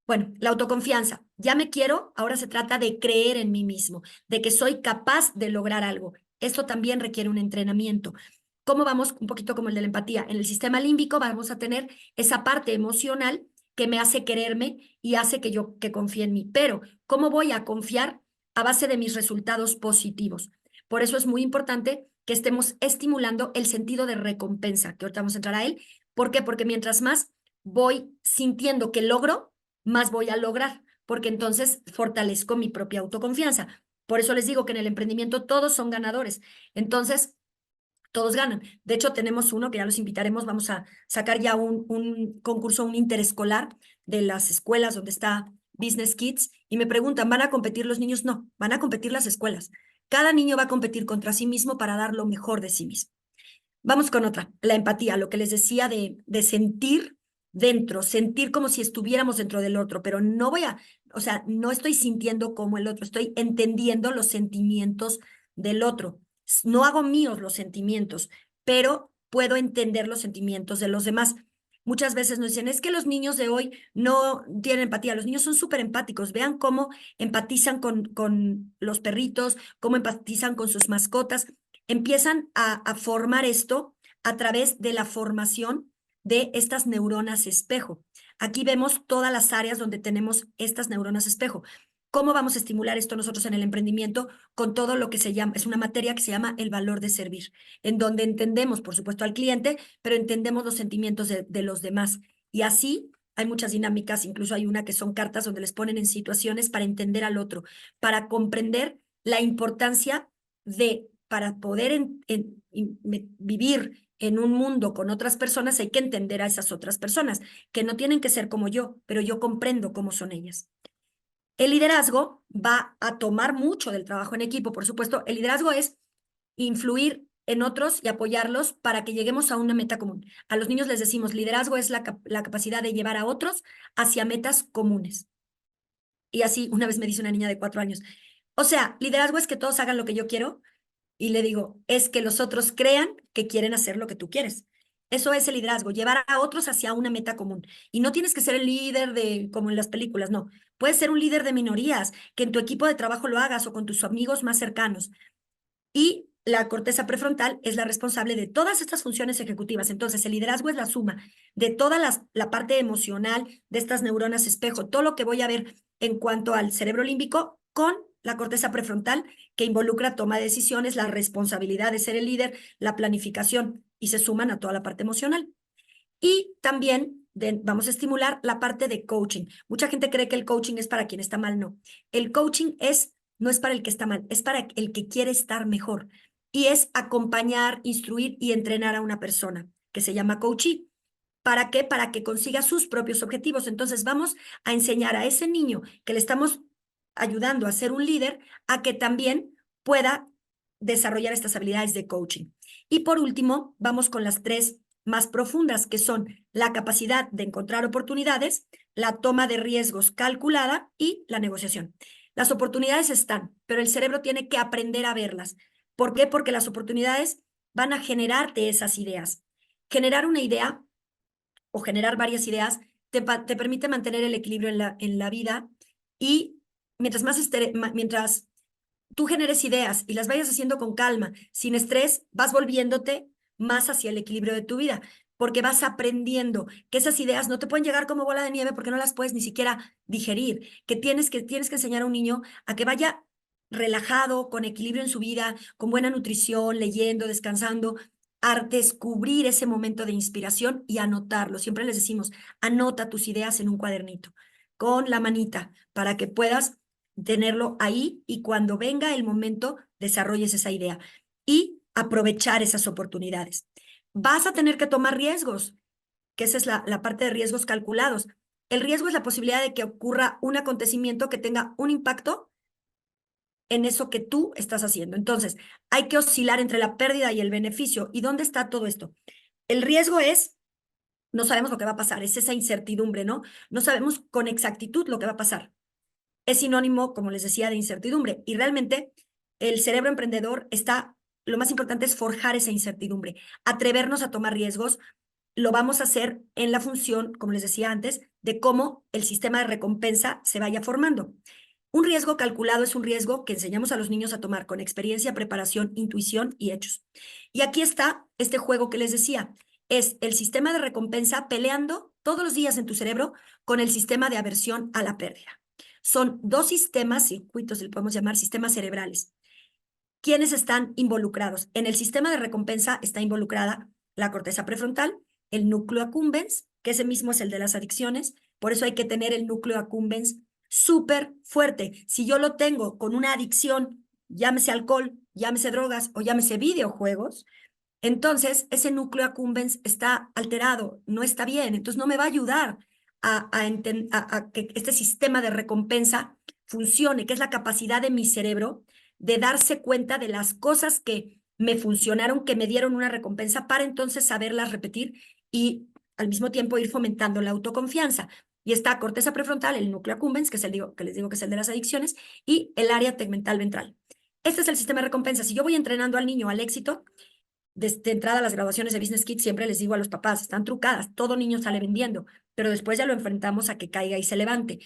Bueno, la autoconfianza. Ya me quiero, ahora se trata de creer en mí mismo, de que soy capaz de lograr algo. Esto también requiere un entrenamiento. ¿Cómo vamos? Un poquito como el de la empatía. En el sistema límbico vamos a tener esa parte emocional que me hace quererme y hace que confíe en mí. Pero, ¿cómo voy a confiar? A base de mis resultados positivos. Por eso es muy importante que estemos estimulando el sentido de recompensa, que ahorita vamos a entrar a él. ¿Por qué? Porque mientras más voy sintiendo que logro, más voy a lograr. porque entonces fortalezco mi propia autoconfianza. Por eso les digo que en el emprendimiento todos son ganadores. Entonces, todos ganan. De hecho, tenemos uno que ya los invitaremos. Vamos a sacar ya un concurso, un interescolar de las escuelas donde está Business Kids. Y me preguntan, ¿van a competir los niños? No, van a competir las escuelas. Cada niño va a competir contra sí mismo para dar lo mejor de sí mismo. Vamos con otra, la empatía, lo que les decía de sentir dentro, sentir como si estuviéramos dentro del otro, pero no voy a, o sea, no estoy sintiendo como el otro, estoy entendiendo los sentimientos del otro. No hago míos los sentimientos, pero puedo entender los sentimientos de los demás. Muchas veces nos dicen, es que los niños de hoy no tienen empatía. Los niños son súper empáticos. Vean cómo empatizan con los perritos, cómo empatizan con sus mascotas. Empiezan a formar esto a través de la formación de estas neuronas espejo. Aquí vemos todas las áreas donde tenemos estas neuronas espejo. ¿Cómo vamos a estimular esto nosotros en el emprendimiento? Con todo lo que se llama, es una materia que se llama el valor de servir, en donde entendemos, por supuesto, al cliente, pero entendemos los sentimientos de los demás. Y así hay muchas dinámicas, incluso hay una que son cartas donde les ponen en situaciones para entender al otro, para comprender la importancia de, para poder vivir en un mundo con otras personas, hay que entender a esas otras personas, que no tienen que ser como yo, pero yo comprendo cómo son ellas. El liderazgo va a tomar mucho del trabajo en equipo, por supuesto. El liderazgo es influir en otros y apoyarlos para que lleguemos a una meta común. A los niños les decimos, liderazgo es la capacidad de llevar a otros hacia metas comunes. Y así, una vez me dice una niña de 4 años, o sea, liderazgo es que todos hagan lo que yo quiero. Y le digo, es que los otros crean que quieren hacer lo que tú quieres. Eso es el liderazgo, llevar a otros hacia una meta común. Y no tienes que ser el líder de, como en las películas, no. Puedes ser un líder de minorías, que en tu equipo de trabajo lo hagas o con tus amigos más cercanos. Y la corteza prefrontal es la responsable de todas estas funciones ejecutivas. Entonces, el liderazgo es la suma de toda la parte emocional de estas neuronas espejo, todo lo que voy a ver en cuanto al cerebro límbico con la corteza prefrontal, que involucra toma de decisiones, la responsabilidad de ser el líder, la planificación, y se suman a toda la parte emocional. Y también vamos a estimular la parte de coaching. Mucha gente cree que el coaching es para quien está mal, no. El coaching no es para el que está mal, es para el que quiere estar mejor. Y es acompañar, instruir y entrenar a una persona, que se llama coachee. ¿Para qué? Para que consiga sus propios objetivos. Entonces vamos a enseñar a ese niño que le estamos ayudando a ser un líder, a que también pueda desarrollar estas habilidades de coaching. Y por último, vamos con las 3 más profundas, que son la capacidad de encontrar oportunidades, la toma de riesgos calculada y la negociación. Las oportunidades están, pero el cerebro tiene que aprender a verlas. ¿Por qué? Porque las oportunidades van a generarte esas ideas. Generar una idea o generar varias ideas te permite mantener el equilibrio en la vida, y mientras tú generes ideas y las vayas haciendo con calma, sin estrés, vas volviéndote más hacia el equilibrio de tu vida, porque vas aprendiendo que esas ideas no te pueden llegar como bola de nieve porque no las puedes ni siquiera digerir, que tienes que enseñar a un niño a que vaya relajado, con equilibrio en su vida, con buena nutrición, leyendo, descansando, a descubrir ese momento de inspiración y anotarlo. Siempre les decimos, anota tus ideas en un cuadernito, con la manita, para que puedas tenerlo ahí y cuando venga el momento desarrolles esa idea y aprovechar esas oportunidades. Vas a tener que tomar riesgos, que esa es la parte de riesgos calculados. El riesgo es la posibilidad de que ocurra un acontecimiento que tenga un impacto en eso que tú estás haciendo. Entonces, hay que oscilar entre la pérdida y el beneficio. ¿Y dónde está todo esto? El riesgo es, no sabemos lo que va a pasar, es esa incertidumbre, ¿no? No sabemos con exactitud lo que va a pasar. Es sinónimo, como les decía, de incertidumbre. Y realmente el cerebro emprendedor lo más importante es forjar esa incertidumbre, atrevernos a tomar riesgos. Lo vamos a hacer en la función, como les decía antes, de cómo el sistema de recompensa se vaya formando. Un riesgo calculado es un riesgo que enseñamos a los niños a tomar con experiencia, preparación, intuición y hechos. Y aquí está este juego que les decía. Es el sistema de recompensa peleando todos los días en tu cerebro con el sistema de aversión a la pérdida. Son 2 sistemas, circuitos, le podemos llamar sistemas cerebrales. ¿Quiénes están involucrados? En el sistema de recompensa está involucrada la corteza prefrontal, el núcleo accumbens, que ese mismo es el de las adicciones. Por eso hay que tener el núcleo accumbens súper fuerte. Si yo lo tengo con una adicción, llámese alcohol, llámese drogas o llámese videojuegos, entonces ese núcleo accumbens está alterado, no está bien, entonces no me va a ayudar a que este sistema de recompensa funcione, que es la capacidad de mi cerebro de darse cuenta de las cosas que me funcionaron, que me dieron una recompensa, para entonces saberlas repetir y al mismo tiempo ir fomentando la autoconfianza. Y está corteza prefrontal, el núcleo accumbens, que es que les digo que es el de las adicciones, y el área tegmental ventral. Este es el sistema de recompensa. Si yo voy entrenando al niño al éxito, desde entrada a las graduaciones de Business Kids siempre les digo a los papás, están trucadas, todo niño sale vendiendo, pero después ya lo enfrentamos a que caiga y se levante.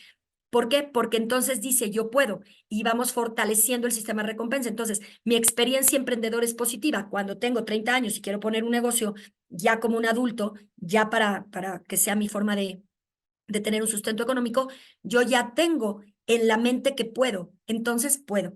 ¿Por qué? Porque entonces dice yo puedo y vamos fortaleciendo el sistema de recompensa. Entonces, mi experiencia emprendedora es positiva. Cuando tengo 30 años y quiero poner un negocio ya como un adulto, ya para que sea mi forma de tener un sustento económico, yo ya tengo en la mente que puedo, entonces puedo.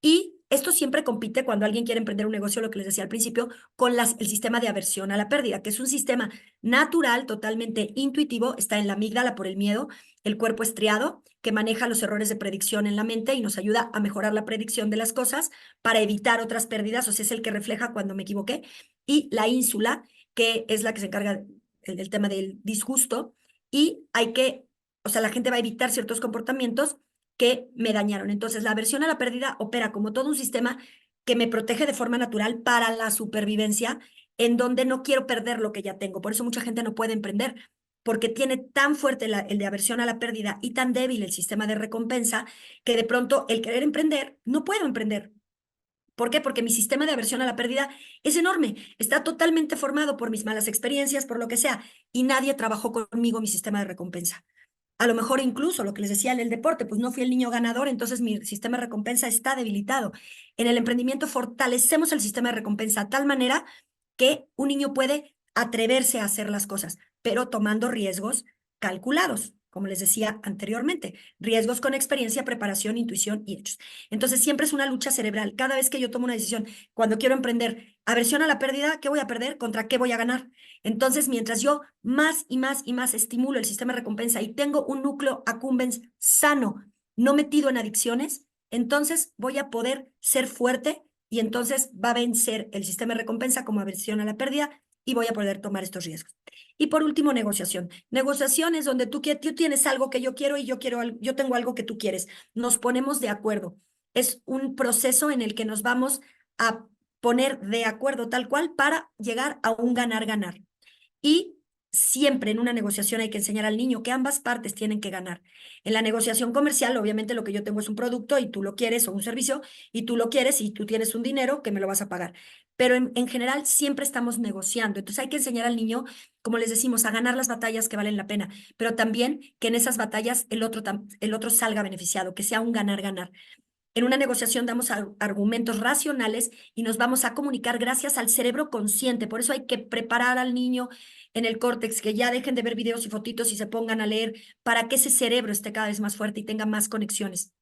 Y esto siempre compite cuando alguien quiere emprender un negocio, lo que les decía al principio, con el sistema de aversión a la pérdida, que es un sistema natural, totalmente intuitivo, está en la amígdala por el miedo, el cuerpo estriado, que maneja los errores de predicción en la mente y nos ayuda a mejorar la predicción de las cosas para evitar otras pérdidas, o sea, es el que refleja cuando me equivoqué, y la ínsula, que es la que se encarga del tema del disgusto, y o sea, la gente va a evitar ciertos comportamientos que me dañaron. Entonces, la aversión a la pérdida opera como todo un sistema que me protege de forma natural para la supervivencia, en donde no quiero perder lo que ya tengo. Por eso mucha gente no puede emprender, porque tiene tan fuerte el de aversión a la pérdida y tan débil el sistema de recompensa, que de pronto el querer emprender, no puedo emprender. ¿Por qué? Porque mi sistema de aversión a la pérdida es enorme, está totalmente formado por mis malas experiencias, por lo que sea, y nadie trabajó conmigo mi sistema de recompensa. A lo mejor incluso lo que les decía en el deporte, pues no fui el niño ganador, entonces mi sistema de recompensa está debilitado. En el emprendimiento fortalecemos el sistema de recompensa de tal manera que un niño puede atreverse a hacer las cosas, pero tomando riesgos calculados, como les decía anteriormente, riesgos con experiencia, preparación, intuición y hechos. Entonces siempre es una lucha cerebral. Cada vez que yo tomo una decisión, cuando quiero emprender, aversión a la pérdida, ¿qué voy a perder? ¿Contra qué voy a ganar? Entonces, mientras yo más y más y más estimulo el sistema de recompensa y tengo un núcleo accumbens sano, no metido en adicciones, entonces voy a poder ser fuerte y entonces va a vencer el sistema de recompensa como aversión a la pérdida y voy a poder tomar estos riesgos. Y por último, negociación. Negociación es donde tú tienes algo que yo quiero y yo tengo algo que tú quieres. Nos ponemos de acuerdo. Es un proceso en el que nos vamos a poner de acuerdo tal cual para llegar a un ganar-ganar. Y siempre en una negociación hay que enseñar al niño que ambas partes tienen que ganar. En la negociación comercial, obviamente lo que yo tengo es un producto y tú lo quieres, o un servicio, y tú lo quieres y tú tienes un dinero que me lo vas a pagar. Pero en general siempre estamos negociando. Entonces hay que enseñar al niño, como les decimos, a ganar las batallas que valen la pena, pero también que en esas batallas el otro salga beneficiado, que sea un ganar-ganar. En una negociación damos argumentos racionales y nos vamos a comunicar gracias al cerebro consciente. Por eso hay que preparar al niño en el córtex, que ya dejen de ver videos y fotitos y se pongan a leer para que ese cerebro esté cada vez más fuerte y tenga más conexiones.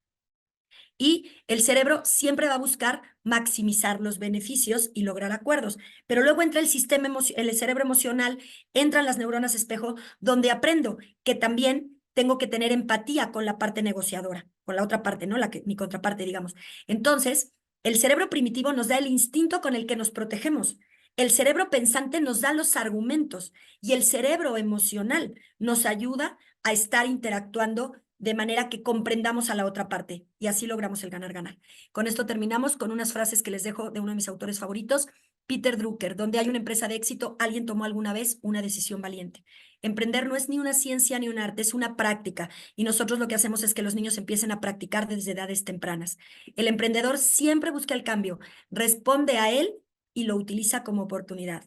Y el cerebro siempre va a buscar maximizar los beneficios y lograr acuerdos. Pero luego entra el cerebro emocional, entran las neuronas espejo, donde aprendo que también tengo que tener empatía con la parte negociadora, con la otra parte, ¿no? Mi contraparte, digamos. Entonces, el cerebro primitivo nos da el instinto con el que nos protegemos. El cerebro pensante nos da los argumentos y el cerebro emocional nos ayuda a estar interactuando de manera que comprendamos a la otra parte y así logramos el ganar-ganar. Con esto terminamos con unas frases que les dejo de uno de mis autores favoritos, Peter Drucker: donde hay una empresa de éxito, alguien tomó alguna vez una decisión valiente. Emprender no es ni una ciencia ni un arte, es una práctica, y nosotros lo que hacemos es que los niños empiecen a practicar desde edades tempranas. El emprendedor siempre busca el cambio, responde a él y lo utiliza como oportunidad.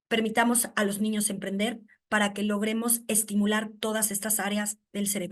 Permitamos a los niños emprender para que logremos estimular todas estas áreas del cerebro.